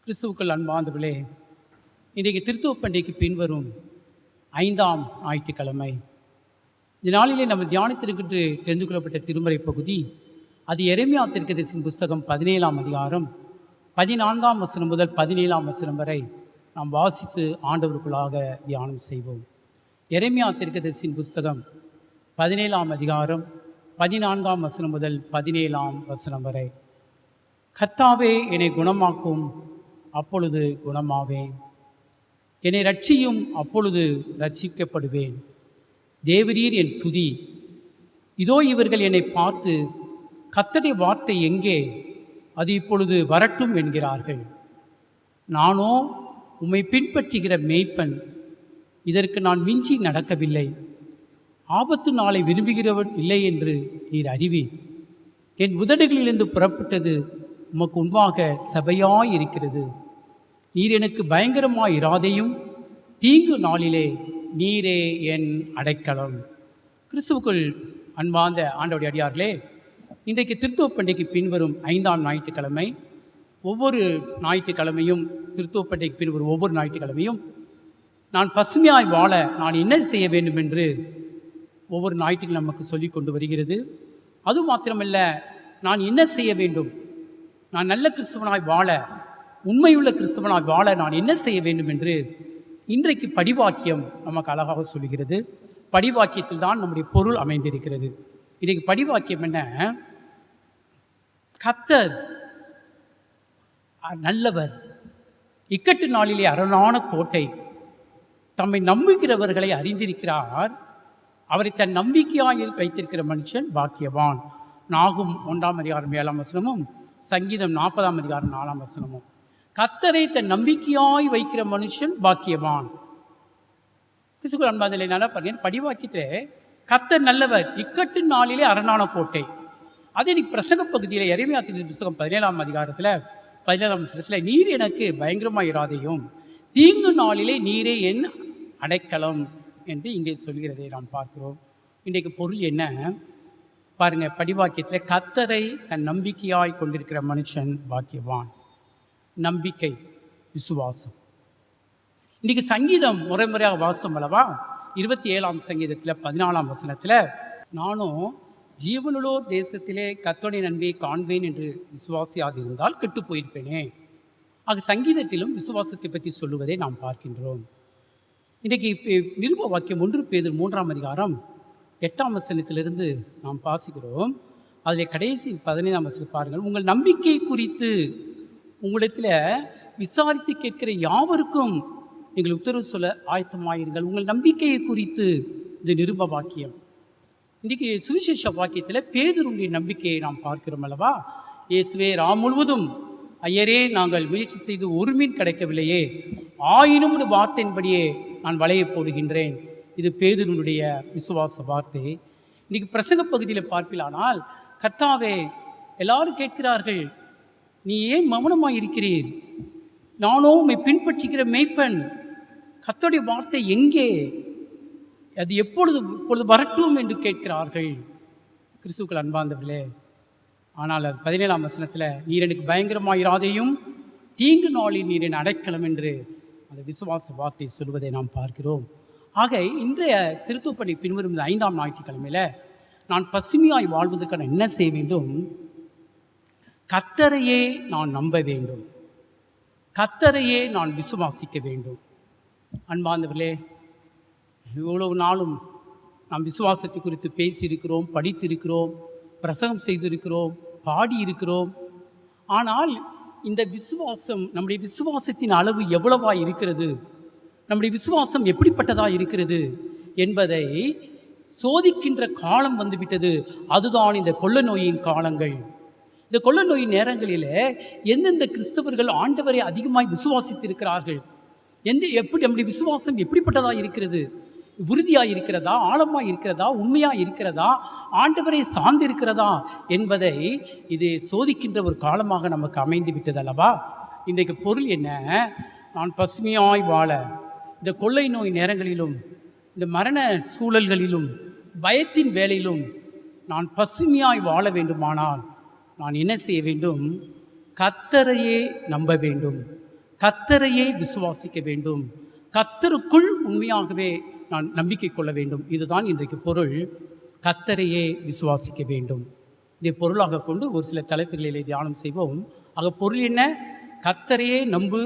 கிறிஸ்துவுக்குள் அன்பார்ந்தவர்களே, இன்றைக்கு திருத்துவ பண்டிகைக்கு பின்வரும் 5ஆம் ஞாயிற்றுக்கிழமை. இந்த நாளிலே நம்ம தியானத்திற்கென்று தெரிந்து கொள்ளப்பட்ட திருமறை பகுதி அது எரேமியா தீர்க்கதரிசியின் புஸ்தகம் 17ஆம் அதிகாரம் 14ஆம் வசனம் முதல் 17ஆம் வசனம் வரை நாம் வாசித்து ஆண்டவருக்குள்ளாக தியானம் செய்வோம். எரேமியா தீர்க்கதரிசியின் புஸ்தகம் 17ஆம் அதிகாரம் 14ஆம் வசனம் முதல் 17ஆம் வசனம் வரை. கர்த்தாவே என்னை குணமாக்கும், அப்பொழுது குணமாவேன். என்னை ரட்சியும், அப்பொழுது ரட்சிக்கப்படுவேன். தேவரீர் என் துதி. இதோ இவர்கள் என்னை பார்த்து, கர்த்தருடைய வார்த்தை எங்கே, அது இப்பொழுது வரட்டும் என்கிறார்கள். நானோ உம்மை பின்பற்றுகிற மேய்ப்பன், இதற்கு நான் மிஞ்சி நடக்கவில்லை. ஆபத்து நாளை விரும்புகிறவன் இல்லை என்று நீர் அறிவீர். என் உதடுகளிலிருந்து புறப்பட்டது உமக்கு முன்பாக சபையாயிருக்கிறது. நீர் எனக்கு பயங்கரமாய் இராதையும், தீங்கு நாளிலே நீரே என் அடைக்கலம். கிறிஸ்துவுக்குள் அன்பார்ந்த ஆண்டவருடைய அடியார்களே, இன்றைக்கு திருத்துவ பண்டிகைக்கு பின்வரும் 5ஆம் ஞாயிற்றுக்கிழமை. ஒவ்வொரு ஞாயிற்றுக்கிழமையும் திருத்துவ பண்டிகைக்கு பின்வரும் ஒவ்வொரு ஞாயிற்றுக்கிழமையும் நான் பசுமையாய் வாழ நான் என்ன செய்ய வேண்டும் என்று ஒவ்வொரு ஞாயிற்றுக்கிழமை நமக்கு சொல்லி கொண்டு வருகிறது. அது மாத்திரமல்ல, நான் என்ன செய்ய வேண்டும், நான் நல்ல கிறிஸ்தவனாய் வாழ, உண்மையுள்ள கிறிஸ்தவனாய் வாழ நான் என்ன செய்ய வேண்டும் என்று இன்றைக்கு படிவாக்கியம் நமக்கு அழகாக சொல்கிறது. படிவாக்கியத்தில் தான் நம்முடைய பொருள் அமைந்திருக்கிறது. இன்றைக்கு படிவாக்கியம் என்ன? கர்த்தர் நல்லவர், இக்கட்டு நாளிலே அரணான கோட்டை, தம்மை நம்புகிறவர்களை அறிந்திருக்கிறார், அவரை தன் நம்பிக்கையாக வைத்திருக்கிற மனுஷன் பாக்கியவான். நாகும் 1ஆம் அதிகாரம் 7ஆம் வசனமும், சங்கீதம் 40ஆம் அதிகாரம் 4ஆம் வசனமும். கர்த்தரை தன் நம்பிக்கையாய் வைக்கிற மனுஷன் பாக்கியவான். கிறிஸ்துவுக்குள் அன்பார்ந்தவர்களே, நல்லா பாருங்க, படிவாக்கியத்தில் கர்த்தர் நல்லவர், இக்கட்டு நாளிலே அரணான கோட்டை. அது இன்னைக்கு பிரசங்க பகுதியில் எரேமியா புத்தகம் 17ஆம் அதிகாரத்தில் 17ஆம் வசனத்தில், நீர் எனக்கு பயங்கரமாக இராதையும் தீங்கு நாளிலே நீரே என் அடைக்கலம் என்று இங்கே சொல்கிறதை நாம் பார்க்கிறோம். இன்றைக்கு பொருள் என்ன பாருங்க? படிவாக்கியத்தில் கர்த்தரை தன் நம்பிக்கையாய் கொண்டிருக்கிற மனுஷன் பாக்கியவான். நம்பிக்கை, விசுவாசம். இன்றைக்கி சங்கீதம் முறையாக வாசம் அல்லவா? 27ஆம் சங்கீதத்தில் 14ஆம் வசனத்தில், நானும் ஜீவனுள்ளோர் தேசத்திலே கர்த்தருடைய நன்மையை காண்பேன் என்று விசுவாசியாக இருந்தால் கெட்டு போயிருப்பேனே. ஆக சங்கீதத்திலும் விசுவாசத்தை பற்றி சொல்லுவதை நாம் பார்க்கின்றோம். இன்றைக்கு நிருப வாக்கியம் 1 பேதுரு 3ஆம் அதிகாரம் 8ஆம் வசனத்திலிருந்து நாம் வாசிக்கிறோம். அதில் கடைசி 15ஆம் வசனம் பாருங்கள். உங்கள் நம்பிக்கை குறித்து உங்களிடத்தில் விசாரித்து கேட்கிற யாவருக்கும் நீங்கள் உத்தரவு சொல்ல ஆயத்தமாயிருங்கள். உங்கள் நம்பிக்கையை குறித்து இது நிருப வாக்கியம். இன்றைக்கி சுவிசேஷ வாக்கியத்தில் பேதுருடைய நம்பிக்கையை நாம் பார்க்கிறோம் அல்லவா? இயேசுவே, ராம் முழுவதும் ஐயரே, நாங்கள் முயற்சி செய்து ஒரு மீன் கிடைக்கவில்லையே, ஆயினும் வார்த்தையின்படியே நான் வலையை போடுகின்றேன். இது பேதுருடைய விசுவாச வார்த்தை. இன்றைக்கி பிரசங்க பகுதியில் பார்ப்பிலானால், கர்த்தாவே, எல்லாரும் கேட்கிறார்கள், நீ ஏன் மௌனமாக இருக்கிறீர்? நானோ உம்மை பின்பற்றுகிற மேய்ப்பன், கர்த்தருடைய வார்த்தை எங்கே? அது இப்பொழுது வரட்டும் என்று கேட்கிறார்கள். கிறிஸ்துவுக்குள் அன்பார்ந்தவர்களே, ஆனால் 17ஆம் வசனத்தில், நீர் எனக்கு பயங்கரமாயிராதையும் தீங்கு நாளில் நீர் என் அடைக்கலம் என்று அந்த விசுவாச வார்த்தை சொல்வதை நாம் பார்க்கிறோம். ஆக இன்றைய திருத்துப்பணி பின்வரும் 5ஆம் ஞாயிற்றுக்கிழமையில் நான் பசுமையாய் வாழ்வதற்கு நான் என்ன செய்ய வேண்டும்? கர்த்தரையே நான் நம்ப வேண்டும், கர்த்தரையே நான் விசுவாசிக்க வேண்டும். அன்பார்ந்தவர்களே, இவ்வளவு நாளும் நாம் விசுவாசத்தை குறித்து பேசியிருக்கிறோம், படித்திருக்கிறோம், பிரசங்கம் செய்திருக்கிறோம், பாடியிருக்கிறோம். ஆனால் இந்த விசுவாசம், நம்முடைய விசுவாசத்தின் அளவு எவ்வளவா இருக்கிறது, நம்முடைய விசுவாசம் எப்படிப்பட்டதாக இருக்கிறது என்பதை சோதிக்கின்ற காலம் வந்துவிட்டது. அதுதான் இந்த கொள்ள நோயின் காலங்கள். இந்த கொள்ள நோயின் நேரங்களில் எந்தெந்த கிறிஸ்தவர்கள் ஆண்டவரை அதிகமாய் விசுவாசித்திருக்கிறார்கள், எப்படி நம்முடைய விசுவாசம் எப்படிப்பட்டதாக இருக்கிறது, உறுதியாக இருக்கிறதா, ஆழமாக இருக்கிறதா, உண்மையாக இருக்கிறதா, ஆண்டவரை சார்ந்து இருக்கிறதா என்பதை இது சோதிக்கின்ற ஒரு காலமாக நமக்கு அமைந்து விட்டது அல்லவா? இன்றைக்கு பொருள் என்ன? நான் பசுமையாய் வாழ, இந்த கொள்ளை நோய் நேரங்களிலும், இந்த மரண சூழல்களிலும், பயத்தின் வேளையிலும் நான் பசுமையாய் வாழ வேண்டுமானால் நான் என்ன செய்ய வேண்டும்? கர்த்தரையே நம்ப வேண்டும், கர்த்தரையே விசுவாசிக்க வேண்டும், கர்த்தருக்குள் உண்மையாகவே நான் நம்பிக்கை கொள்ள வேண்டும். இதுதான் இன்றைக்கு பொருள். கர்த்தரையே விசுவாசிக்க வேண்டும். இதை பொருளாக கொண்டு ஒரு சில தலைப்புகளிலே தியானம் செய்வோம். ஆக பொருள் என்ன? கர்த்தரையே நம்பு,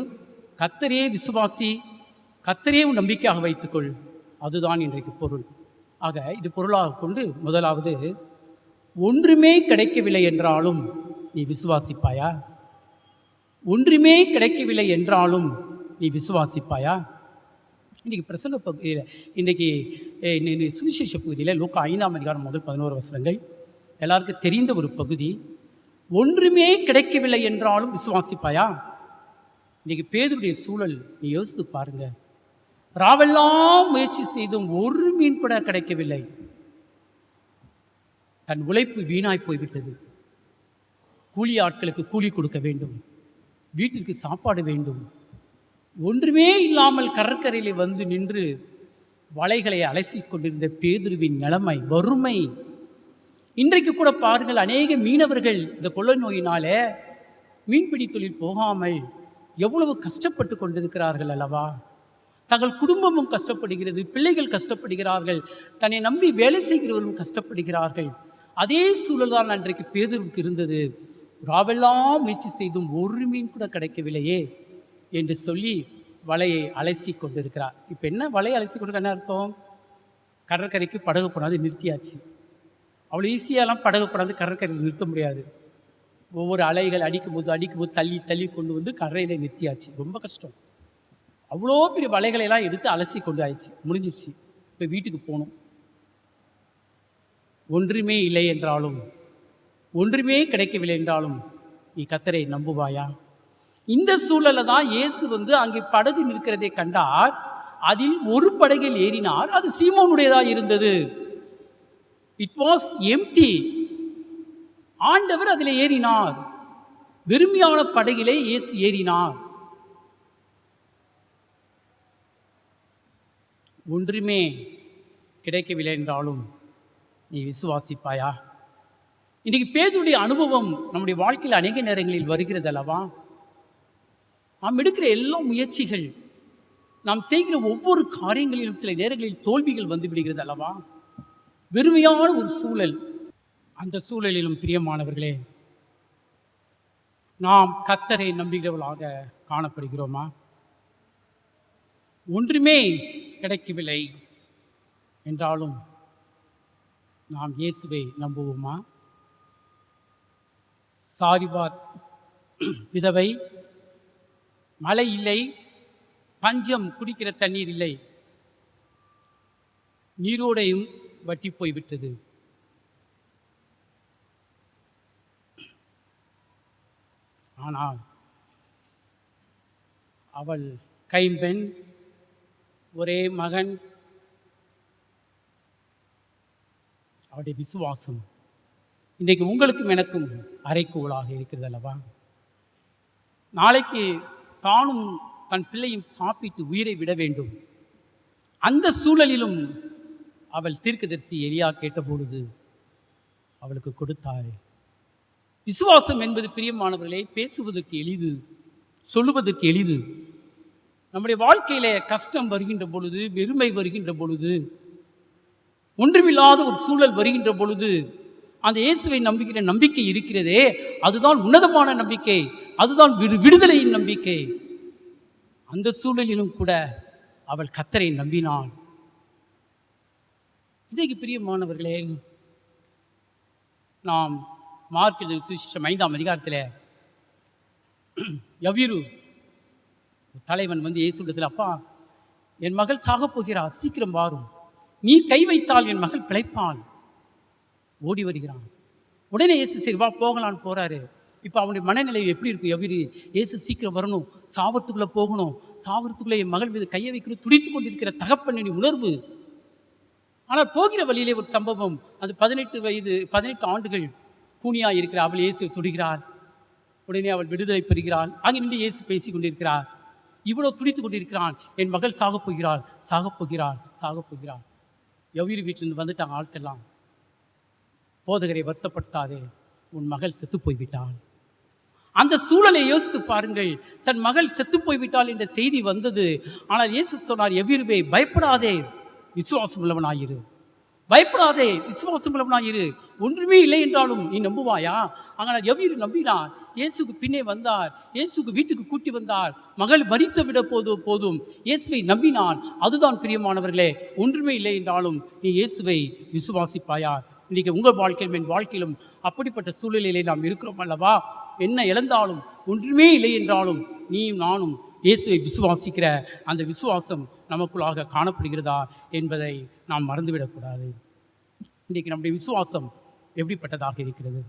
கர்த்தரையே விசுவாசி, கர்த்தரையே நம்பிக்கையாக வைத்துக்கொள். அதுதான் இன்றைக்கு பொருள். ஆக இது பொருளாக கொண்டு முதலாவது, ஒன்றுமே கிடைக்கவில்லை என்றாலும் நீ விசுவாசிப்பாயா? ஒன்றுமே கிடைக்கவில்லை என்றாலும் நீ விசுவாசிப்பாயா? இன்றைக்கி பிரசங்க பகுதியில், இன்றைக்கி சுவிசேஷ பகுதியில் லூக்கா 5ஆம் அதிகாரம் முதல் 11 வசனங்கள் எல்லாருக்கும் தெரிந்த ஒரு பகுதி. ஒன்றுமே கிடைக்கவில்லை என்றாலும் விசுவாசிப்பாயா? இன்றைக்கி பேதுருடைய சூழல் நீ யோசித்து பாருங்க. ராவெல்லாம் முயற்சி செய்தும் ஒரு மீன் கூட கிடைக்கவில்லை. தன் உழைப்பு வீணாய் போய்விட்டது. கூலி ஆட்களுக்கு கூலி கொடுக்க வேண்டும், வீட்டிற்கு சாப்பாடு வேண்டும். ஒன்றுமே இல்லாமல் கடற்கரையில் வந்து நின்று வலைகளை அலசி கொண்டிருந்த பேதுருவின் நிலைமை, வறுமை. இன்றைக்கு கூட பாருங்கள், அநேக மீனவர்கள் இந்த கொள்ளை நோயினால மீன்பிடி தொழில் போகாமல் எவ்வளவு கஷ்டப்பட்டு கொண்டிருக்கிறார்கள் அல்லவா? தங்கள் குடும்பமும் கஷ்டப்படுகிறது, பிள்ளைகள் கஷ்டப்படுகிறார்கள், தன்னை நம்பி வேலை செய்கிறவர்களும் கஷ்டப்படுகிறார்கள். அதே சூழல் தான் அன்றைக்கு பேதுருவுக்கு இருந்தது. ராவெல்லாம் முயற்சி செய்தும் ஒரு மீன் கூட கிடைக்கவில்லையே என்று சொல்லி வலையை அலசி கொண்டிருக்கிறார். இப்போ என்ன வலையை அலசி கொண்டு என்ன அர்த்தம்? கடற்கரைக்கு படகு போனாது நிறுத்தியாச்சு. அவ்வளோ ஈஸியாலாம் படகு போனாது கடற்கரையில் நிறுத்த முடியாது. ஒவ்வொரு அலைகள் அடிக்கும்போது தள்ளி தள்ளி கொண்டு வந்து கரையில் நிறுத்தியாச்சு. ரொம்ப கஷ்டம். அவ்வளோ பெரிய வலைகளெல்லாம் எடுத்து அலசி கொண்டு ஆயிடுச்சு, முடிஞ்சிருச்சு. இப்போ வீட்டுக்கு போகணும். ஒன்றுமே இல்லை என்றாலும், ஒன்றுமே கிடைக்கவில்லை என்றாலும் நீ கர்த்தரை நம்புவாயா? இந்த சூழலில் தான் இயேசு அங்கே படகு நிற்கிறதை கண்டார். அதில் ஒரு படகில் ஏறினார். அது சீமோனுடையதாக இருந்தது. It was empty. ஆண்டவர் அதில் ஏறினார். வெறுமையான படகிலே இயேசு ஏறினார். ஒன்றுமே கிடைக்கவில்லை என்றாலும் நீ விசுவாசிப்பாயா? இன்றைக்கு பேதுருடைய அனுபவம் நம்முடைய வாழ்க்கையில் அநேக நேரங்களில் வருகிறது அல்லவா? நாம் எடுக்கிற எல்லா முயற்சிகள், நாம் செய்கிற ஒவ்வொரு காரியங்களிலும் சில நேரங்களில் தோல்விகள் வந்து விடுகிறது அல்லவா? வெறுமையான ஒரு சூழல். அந்த சூழலிலும் பிரியமானவர்களே, நாம் கர்த்தரை நம்புகிறவர்களாக காணப்படுகிறோமா? ஒன்றுமே கிடைக்கவில்லை என்றாலும் நாம் இயேசுவை நம்புவோமா? சாரிபாத் விதவை, மழை இல்லை, பஞ்சம், குடிக்கிற தண்ணீர் இல்லை, நீரோடையும் வற்றி போய்விட்டது. ஆனால் அவள் கைம்பெண், ஒரே மகன், அவருடைய விசுவாசம் இன்றைக்கு உங்களுக்கும் எனக்கும் அறைகூவலாக இருக்கிறது அல்லவா? நாளைக்கு தானும் தன் பிள்ளையும் சாப்பிட்டு உயிரை விட வேண்டும். அந்த சூழலிலும் அவள் தீர்க்கதரிசி எலியா கேட்டபொழுது அவளுக்கு கொடுத்தாள். விசுவாசம் என்பது பிரியமானவர்களே, பேசுவதற்கு எளிது, சொல்லுவதற்கு எளிது. நம்முடைய வாழ்க்கையில கஷ்டம் வருகின்ற பொழுது, வெறுமை வருகின்ற பொழுது, ஒன்றுமில்லாத ஒரு சூழல் வருகின்ற பொழுது அந்த இயேசுவை நம்புகிற நம்பிக்கை இருக்கிறதே, அதுதான் உன்னதமான நம்பிக்கை, அதுதான் விடுதலையின் நம்பிக்கை. அந்த சூழலிலும் கூட அவள் கர்த்தரை நம்பினாள். இன்றைக்கு பிரியமானவர்களே, நாம் மார்க் எழுதின சுவிசேஷம் 5ஆம் அதிகாரத்தில் யவீரு தலைவன் இயேசுவிடத்தில், அப்பா, என் மகள் சாக போகிறாள், சீக்கிரம் வாரும், நீ கை வைத்தால் என் மகள் பிழைப்பாள். ஓடி வருகிறான். உடனே இயேசு சரி வா போகலான்னு போறாரு. இப்போ அவனுடைய மனநிலை எப்படி இருக்கும்? யவீரு, இயேசு சீக்கிரம் வரணும், சாவத்துக்குள்ளே போகணும், சாவத்துக்குள்ளே என் மகள் மீது கையை வைக்கணும், துடித்து கொண்டிருக்கிற தகப்பனின் உணர்வு. ஆனால் போகிற வழியிலே ஒரு சம்பவம். அது 18 ஆண்டுகள் கூனியாக இருக்கிற அவள் இயேசுவை தொடுகிறாள். உடனே அவள் விடுதலை பெறுகிறாள். அங்கே நின்று இயேசு பேசி கொண்டிருக்கிறார். இவ்வளோ துடித்து கொண்டிருக்கிறான், என் மகள் சாகப் போகிறாள், சாகப் போகிறாள், சாகப் போகிறாள். யவீரு வீட்டிலிருந்து வந்துட்டாங்க ஆட்கள்லாம். போதகரை வருத்தப்படுத்தாதே, உன் மகள் செத்து போய்விட்டாள். அந்த சூழலை யோசித்து பாருங்கள். தன் மகள் செத்து போய்விட்டாள் என்ற செய்தி வந்தது. ஆனால் இயேசு சொன்னார், யவீருவே, பயப்படாதே, விசுவாசம் உள்ளவனாயிரு. பயப்படாதே, விசுவாசம் உள்ளவனாயிரு. ஒன்றுமே இல்லை என்றாலும் நீ நம்புவாயா? ஆனால் யவீரு நம்பினார். இயேசுக்கு பின்னே வந்தார். இயேசுக்கு வீட்டுக்கு கூட்டி வந்தார். மகள் மரித்து விட போதும் இயேசுவை நம்பினான். அதுதான் பிரியமானவர்களே, ஒன்றுமே இல்லை என்றாலும் நீ இயேசுவை விசுவாசிப்பாயா? இன்றைக்கி உங்கள் வாழ்க்கையிலும் என் வாழ்க்கையிலும் அப்படிப்பட்ட சூழ்நிலையிலே நாம் இருக்கிறோம் அல்லவா? என்ன இழந்தாலும், ஒன்றுமே இல்லை என்றாலும் நீயும் நானும் இயேசுவை விசுவாசிக்கிற அந்த விசுவாசம் நமக்குள்ளாக காணப்படுகிறதா என்பதை நாம் மறந்துவிடக்கூடாது. இன்றைக்கு நம்முடைய விசுவாசம் எப்படிப்பட்டதாக இருக்கிறது?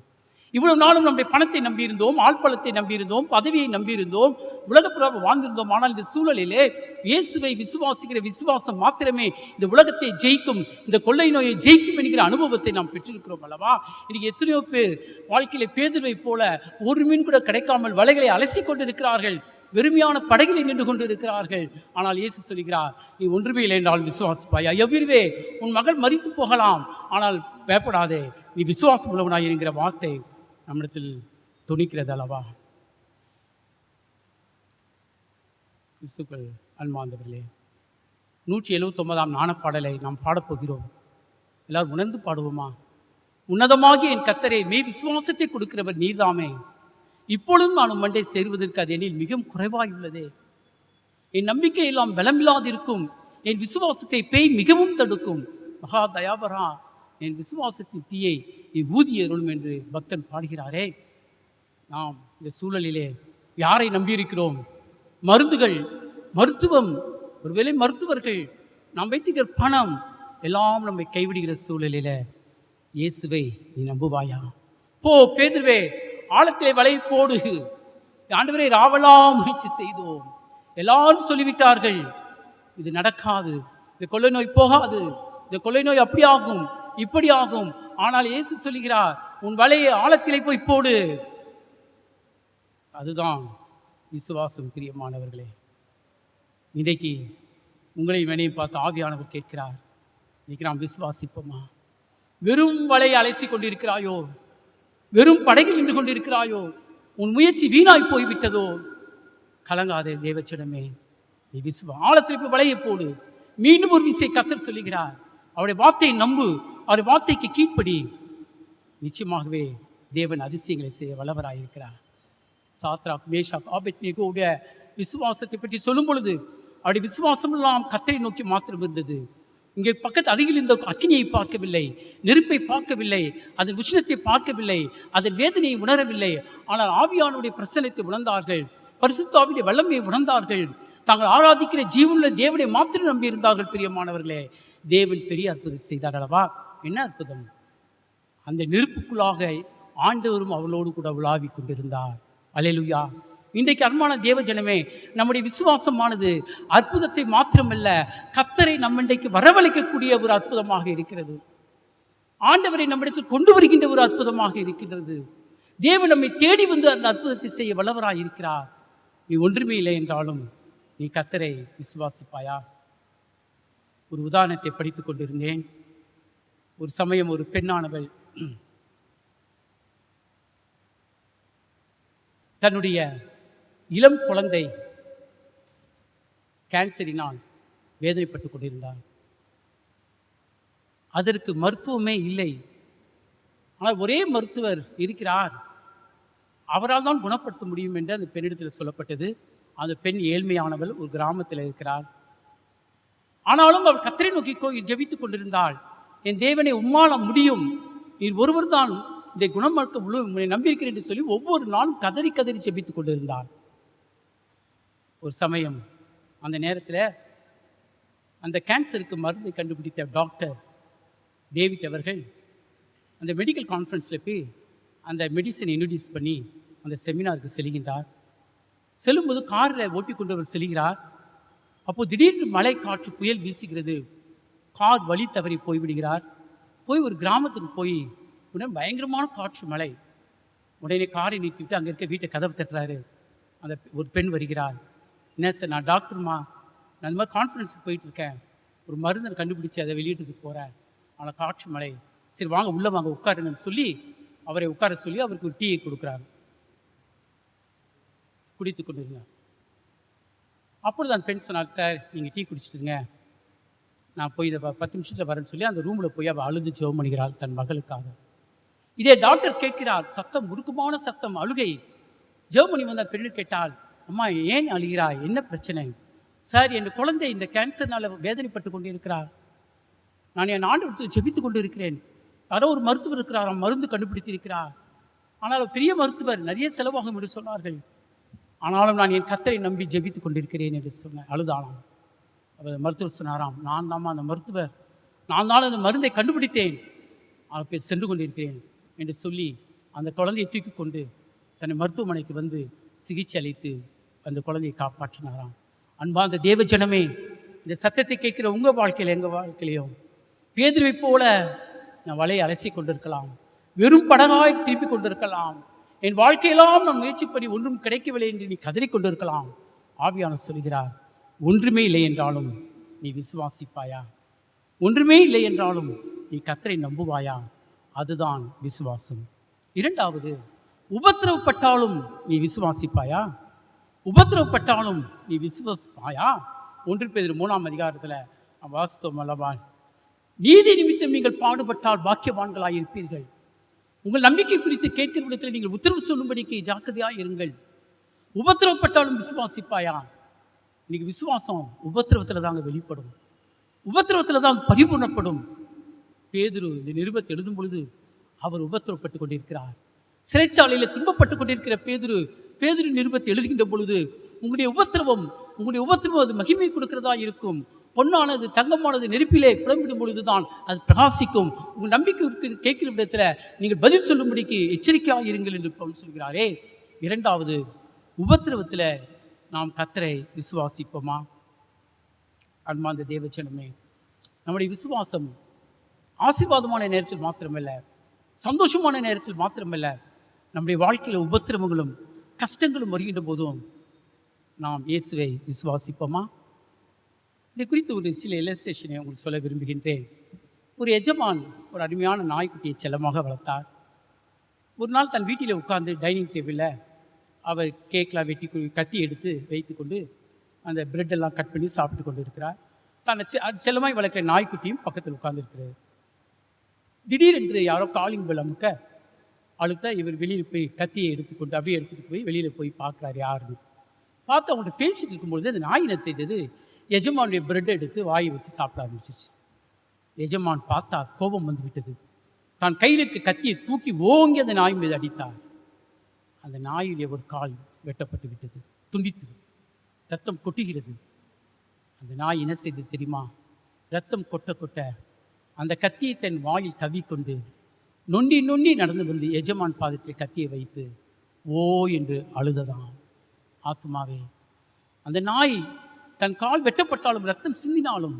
இவ்வளவு நாளும் நம்முடைய பணத்தை நம்பியிருந்தோம், ஆழ்பலத்தை நம்பியிருந்தோம், பதவியை நம்பியிருந்தோம், உலகப்புறம் வாழ்ந்திருந்தோம். ஆனால் இந்த சூழலிலே இயேசுவை விசுவாசிக்கிற விசுவாசம் மாத்திரமே இந்த உலகத்தை ஜெயிக்கும், இந்த கொள்ளை நோயை ஜெயிக்கும் என்கிற அனுபவத்தை நாம் பெற்றிருக்கிறோம் அல்லவா? இன்னைக்கு எத்தனையோ பேர் வாழ்க்கையில பேதுருவை போல ஒரு மீன் கூட கிடைக்காமல் வலைகளை அலசி கொண்டு இருக்கிறார்கள், வெறுமையான படகிலே நின்று கொண்டு இருக்கிறார்கள். ஆனால் இயேசு சொல்கிறார், நீ ஒன்றுமே இல்லை என்றால் விசுவாசிப்பாயா? யவீருவே, உன் மகள் மரித்து போகலாம், ஆனால் பயப்படாதே, நீ விசுவாசம் உள்ளவனாய் என்கிற வார்த்தை நம்மிடத்தில் துணிக்கிறது அல்லவா? கிறிஸ்துக்கள் அன்பார்ந்தவர்களே, 179ஆம் ஞானப்பாடலை நாம் பாடப்போகிறோம். எல்லாரும் உணர்ந்து பாடுவோமா? உன்னதமாகிய என் கர்த்தரே, மெய் விசுவாசத்தை கொடுக்கிறவர் நீர்தாமே. இப்பொழுதும் நான் உம்மண்டை சேருவதற்கு அது எண்ணில் மிகவும் குறைவாயுள்ளதே. என் நம்பிக்கை எல்லாம் பலமில்லாதிருக்கும். என் விசுவாசத்தை பேய் மிகவும் தடுக்கும். மகா தயாபரா, என் விசுவாசத்தின் தீயை நீ ஊதி அருளும் என்று பக்தன் பாடுகிறாரே. நாம் இந்த சூழலிலே யாரை நம்பியிருக்கிறோம்? மருந்துகள், மருத்துவம், ஒருவேளை மருத்துவர்கள், நாம் வைத்திருக்கிற பணம் எல்லாம் நம்மை கைவிடுகிற சூழலில் இயேசுவை நீ நம்புவாயா? போ பேதுருவே, ஆழத்திலே வலை போடு. ஆண்டவரே, ராவெல்லாம் முயற்சி செய்தோம், எல்லாரும் சொல்லிவிட்டார்கள் இது நடக்காது, இந்த கொள்ளை நோய் போகாது, இந்த கொள்ளை நோய் அப்படி ஆகும் இப்படி ஆகும். ஆனால் இயேசு சொல்லுகிறார், உன் வலையை ஆழத்திலே போய் போடு. அதுதான் விசுவாசம். பிரியமானவர்களே, இன்றைக்கு உங்களையும் என்னையும் பார்த்து ஆவியானவர் கேட்கிறார், இன்னைக்கு நாம் விசுவாசிப்போமா? வெறும் வலையை அலைசி கொண்டிருக்கிறாயோ? வெறும் படகில் நின்று கொண்டிருக்கிறாயோ? உன் முயற்சி வீணாய் போய்விட்டதோ? கலங்காதே தேவச்சடமே, நீ ஆழத்தில் போய் வலையை போடு. மீண்டும் ஒரு விசை கர்த்தர் சொல்லுகிறார், அவருடைய வார்த்தையை நம்பு, அவருடைய வார்த்தைக்கு கீழ்ப்படி. நிச்சயமாகவே தேவன் அதிசயங்களை செய்ய வல்லவராயிருக்கிறார். சாத்ராக், மேஷாக், ஆபேத்நேகோவுடைய விசுவாசத்தை பற்றி சொல்லும் பொழுது அவருடைய விசுவாசம் எல்லாம் கர்த்தரை நோக்கி மாத்திரம் இருந்தது. இங்கே பக்கத்து அருகில் இந்த அக்கினியை பார்க்கவில்லை, நெருப்பை பார்க்கவில்லை, அதன் உஷ்ணத்தை பார்க்கவில்லை, அதன் வேதனையை உணரவில்லை. ஆனால் ஆவியானுடைய பிரசன்னத்தை உணர்ந்தார்கள், பரிசுத்த ஆவியுடைய வல்லமையை உணர்ந்தார்கள். தாங்கள் ஆராதிக்கிற ஜீவனுள்ள தேவனை மாத்திரம் நம்பி இருந்தார்கள். பிரியமானவர்களே, தேவன் பெரிய அற்புதம் செய்தார் அல்லவா? என்ன அற்புதம்! அந்த நெருப்புக்குள்ளாக ஆண்டவரும் அவளோடு கூட உலாவி கொண்டிருந்தார். அல்லேலூயா! இன்றைக்கு அன்பான தேவ ஜனமே, நம்முடைய விசுவாசமானது அற்புதத்தை மாத்திரமல்ல, கர்த்தரை நம்மின்றைக்கு வரவழைக்கக்கூடிய ஒரு அற்புதமாக இருக்கிறது. ஆண்டவரை நம்மிடத்தில் கொண்டு வருகின்ற ஒரு அற்புதமாக இருக்கின்றது. தேவன் நம்மை தேடி வந்து அந்த அற்புதத்தை செய்ய வல்லவராய் இருக்கிறார். நீ ஒன்றுமே இல்லை என்றாலும் நீ கர்த்தரை விசுவாசிப்பாயா? ஒரு உதாரணத்தை படித்துக் கொண்டிருந்தேன். ஒரு சமயம் ஒரு பெண்ணானவள் தன்னுடைய இளம் குழந்தை கேன்சரினால் வேதனைப்பட்டுக் கொண்டிருந்தார். அதற்கு மருத்துவமே இல்லை. ஆனால் ஒரே மருத்துவர் இருக்கிறார், அவரால் தான் குணப்படுத்த முடியும் என்று அந்த பெண்ணிடத்தில் சொல்லப்பட்டது. அந்த பெண் ஏழ்மையானவள், ஒரு கிராமத்தில் இருக்கிறார். ஆனாலும் அவள் கர்த்தரை நோக்கி ஜெபித்துக் கொண்டிருந்தாள். என் தேவனை, உம்மால் முடியும், நீர் ஒருவர் தான் இதை குணமாக்க முழு நம்பியிருக்கிறேன் என்று சொல்லி ஒவ்வொரு நாளும் கதறி கதறி ஜெபித்துக் கொண்டிருந்தாள். ஒரு சமயம் அந்த நேரத்தில் அந்த கேன்சருக்கு மருந்தை கண்டுபிடித்த டாக்டர் டேவிட் அவர்கள் அந்த மெடிக்கல் கான்ஃபரன்ஸில் போய் அந்த மெடிசனை இன்ட்ரடியூஸ் பண்ணி அந்த செமினாருக்கு செல்கின்றார். செல்லும்போது காரில் ஓட்டி கொண்டு அவர் செல்கிறார். அப்போது திடீர்னு மழை, காற்று, புயல் வீசுகிறது. கார் வழி தவறி போய்விடுகிறார். போய் ஒரு கிராமத்துக்கு போய் உடனே பயங்கரமான காற்று, மழை. உடனே காரை நிறுத்திவிட்டு அங்கே இருக்க வீட்டை கதவு தட்டுறாரு. அந்த ஒரு பெண் வருகிறார். என்ன சார், நான் டாக்டர்மா, நான் இந்த மாதிரி கான்ஃபரன்ஸுக்கு போயிட்டுருக்கேன், ஒரு மருந்தை கண்டுபிடிச்சி அதை வெளியிட்டதுக்கு போகிறேன், ஆனால் காற்று, மழை, சரி வாங்க உள்ளே வாங்க உட்காருங்கன்னு சொல்லி அவரை உட்கார சொல்லி அவருக்கு ஒரு டீயை கொடுக்குறாரு. குடித்து கொண்டிருந்தார். அப்பொழுது அந்த பெண் சொன்னார், சார் நீங்கள் டீ குடிச்சிட்டுங்க, நான் போய் இதை 10 நிமிஷத்தில் வரேன்னு சொல்லி அந்த ரூமில் போய் அவள் அழுது ஜெபம் பண்ணுகிறாள் தன் மகளுக்காக. இதே டாக்டர் கேட்கிறார், சத்தம், உருக்கமான சத்தம், அழுகை. ஜெபம் பண்ணி வந்த பெண்ணு கேட்டால், அம்மா ஏன் அழுகிறாய், என்ன பிரச்சனை? சார், என் குழந்தை இந்த கேன்சர்னால் வேதனைப்பட்டு கொண்டு இருக்கிறார், நான் என் ஆண்டவரத்தில் ஜெபித்து கொண்டு இருக்கிறேன், யாரோ ஒரு மருத்துவர் இருக்கிறார், மருந்து கண்டுபிடித்திருக்கிறார், ஆனால் பெரிய மருத்துவர், நிறைய செலவாகும் என்று சொன்னார்கள், ஆனாலும் நான் என் கர்த்தரை நம்பி ஜெபித்து கொண்டிருக்கிறேன் என்று சொன்னேன். அழுதானாம். அவர் மருத்துவர் சொன்னாராம், நான் தாம்மா அந்த மருத்துவர், நான் தான் அந்த மருந்தை கண்டுபிடித்தேன், அவர் பேர் சென்று கொண்டிருக்கிறேன் என்று சொல்லி அந்த குழந்தையை தூக்கி கொண்டு தன்னை மருத்துவமனைக்கு வந்து சிகிச்சை அளித்து அந்த குழந்தையை காப்பாற்றினாராம். அன்பார்ந்த தேவ ஜனமே, இந்த சத்தத்தை கேட்கிற உங்கள் வாழ்க்கையில், எங்கள் வாழ்க்கையிலையும் பேதுருவை போல நான் வலையை அலசி கொண்டிருக்கலாம், வெறும் படகாய் திருப்பி கொண்டிருக்கலாம், என் வாழ்க்கையெல்லாம் நான் முயற்சி பண்ணி ஒன்றும் கிடைக்கவில்லை என்று நீ கதறி கொண்டிருக்கலாம். ஆவியானவர் சொல்கிறார், ஒன்றுமே இல்லை என்றாலும் நீ விசுவாசிப்பாயா? ஒன்றுமே இல்லை என்றாலும் நீ கர்த்தரை நம்புவாயா? அதுதான் விசுவாசம். இரண்டாவது, உபத்திரவப்பட்டாலும் நீ விசுவாசிப்பாயா? உபத்திரவப்பட்டாலும் நீ விசுவாசிப்பாயா? 1 பேதுரு 3ஆம் அதிகாரத்தில் வாசித்தோம் அல்லவா, நீதி நிமித்தம் நீங்கள் பாடுபட்டால் பாக்கியவான்களாயிருப்பீர்கள், உங்கள் நம்பிக்கை குறித்து கேட்கிற இடத்தில் நீங்கள் உத்தரவு சொல்லும்படிக்கு ஜாக்கிரதையாக இருங்கள். உபத்திரவப்பட்டாலும் விசுவாசிப்பாயா? இன்னைக்கு விசுவாசம் உபத்திரவத்தில் தாங்க வெளிப்படும், உபத்திரவத்தில் தான் பரிபூர்ணப்படும். பேதுரு இந்த நிருபத்தை எழுதும் பொழுது அவர் உபத்திரவப்பட்டு கொண்டிருக்கிறார். சிறைச்சாலையில் துன்பப்பட்டு கொண்டிருக்கிற பேதுரு நிருபத்தை எழுதுகின்ற பொழுது உங்களுடைய உபத்திரவம் அது மகிமை கொடுக்கிறதா இருக்கும். பொன்னானது தங்கமானது நெருப்பிலே புலம்பிடும் பொழுதுதான் அது பிரகாசிக்கும். உங்கள் நம்பிக்கை கேட்கிற விதத்தில் நீங்கள் பதில் சொல்லும்படிக்கு எச்சரிக்கையாக இருங்கள் என்று பவுல் சொல்கிறாரே. இரண்டாவது, உபத்திரவத்தில் நாம் கர்த்தரை விசுவாசிப்போமா? அன்பார்ந்த தேவஜனமே, நம்முடைய விசுவாசம் ஆசீர்வாதமான நேரத்தில் மாத்திரமல்ல, சந்தோஷமான நேரத்தில் மாத்திரமல்ல, நம்முடைய வாழ்க்கையில் உபத்திரவங்களும் கஷ்டங்களும் வருகின்ற போதும் நாம் இயேசுவை விசுவாசிப்போமா? இதை குறித்து ஒரு சில இல்லஸ்ட்ரேஷனை உங்களுக்கு சொல்ல விரும்புகின்றேன். ஒரு எஜமான் ஒரு அருமையான நாய்க்குட்டியை செல்லமாக வளர்த்தார். ஒரு நாள் தன் வீட்டில் உட்கார்ந்து டைனிங் டேபிளில் அவர் கேக்கெலாம் வெட்டி கத்தி எடுத்து வைத்து கொண்டு அந்த பிரெட்டெல்லாம் கட் பண்ணி சாப்பிட்டு கொண்டு இருக்கிறார். தன்னை செல்லமாய் வளர்க்குற நாய்க்குட்டியும் பக்கத்தில் உட்கார்ந்துருக்கிறார். திடீரென்று யாரோ காலிங் பெல் அழுத்த இவர் வெளியில் போய் கத்தியை எடுத்துக்கொண்டு அப்படியே எடுத்துகிட்டு போய் வெளியில் போய் பார்க்குறாரு. யாருன்னு பார்த்து அவங்கள்ட்ட பேசிகிட்டு இருக்கும்பொழுது அந்த நாய் என்ன செய்தது, எஜமானுடைய பிரெட்டை எடுத்து வாயை வச்சு சாப்பிட ஆரம்பிச்சிருச்சு. எஜமான் பார்த்தா கோபம் வந்து விட்டது. தான் கையில் இருக்க கத்தியை தூக்கி ஓங்கி அந்த நாய் மீது அடித்தார். அந்த நாயுடைய ஒரு கால் வெட்டப்பட்டு விட்டது, துண்டித்து ரத்தம் கொட்டுகிறது. அந்த நாய் என்ன செய்தது தெரியுமா? ரத்தம் கொட்ட கொட்ட அந்த கத்தியை தன் வாயில் கவ்விக்கொண்டு நொண்டி நொண்டி நடந்து வந்து எஜமான் பாதத்தில் கத்தியை வைத்து ஓ என்று அழுததாம். ஆத்துமாவே, அந்த நாய் தன் கால் வெட்டப்பட்டாலும் ரத்தம் சிந்தினாலும்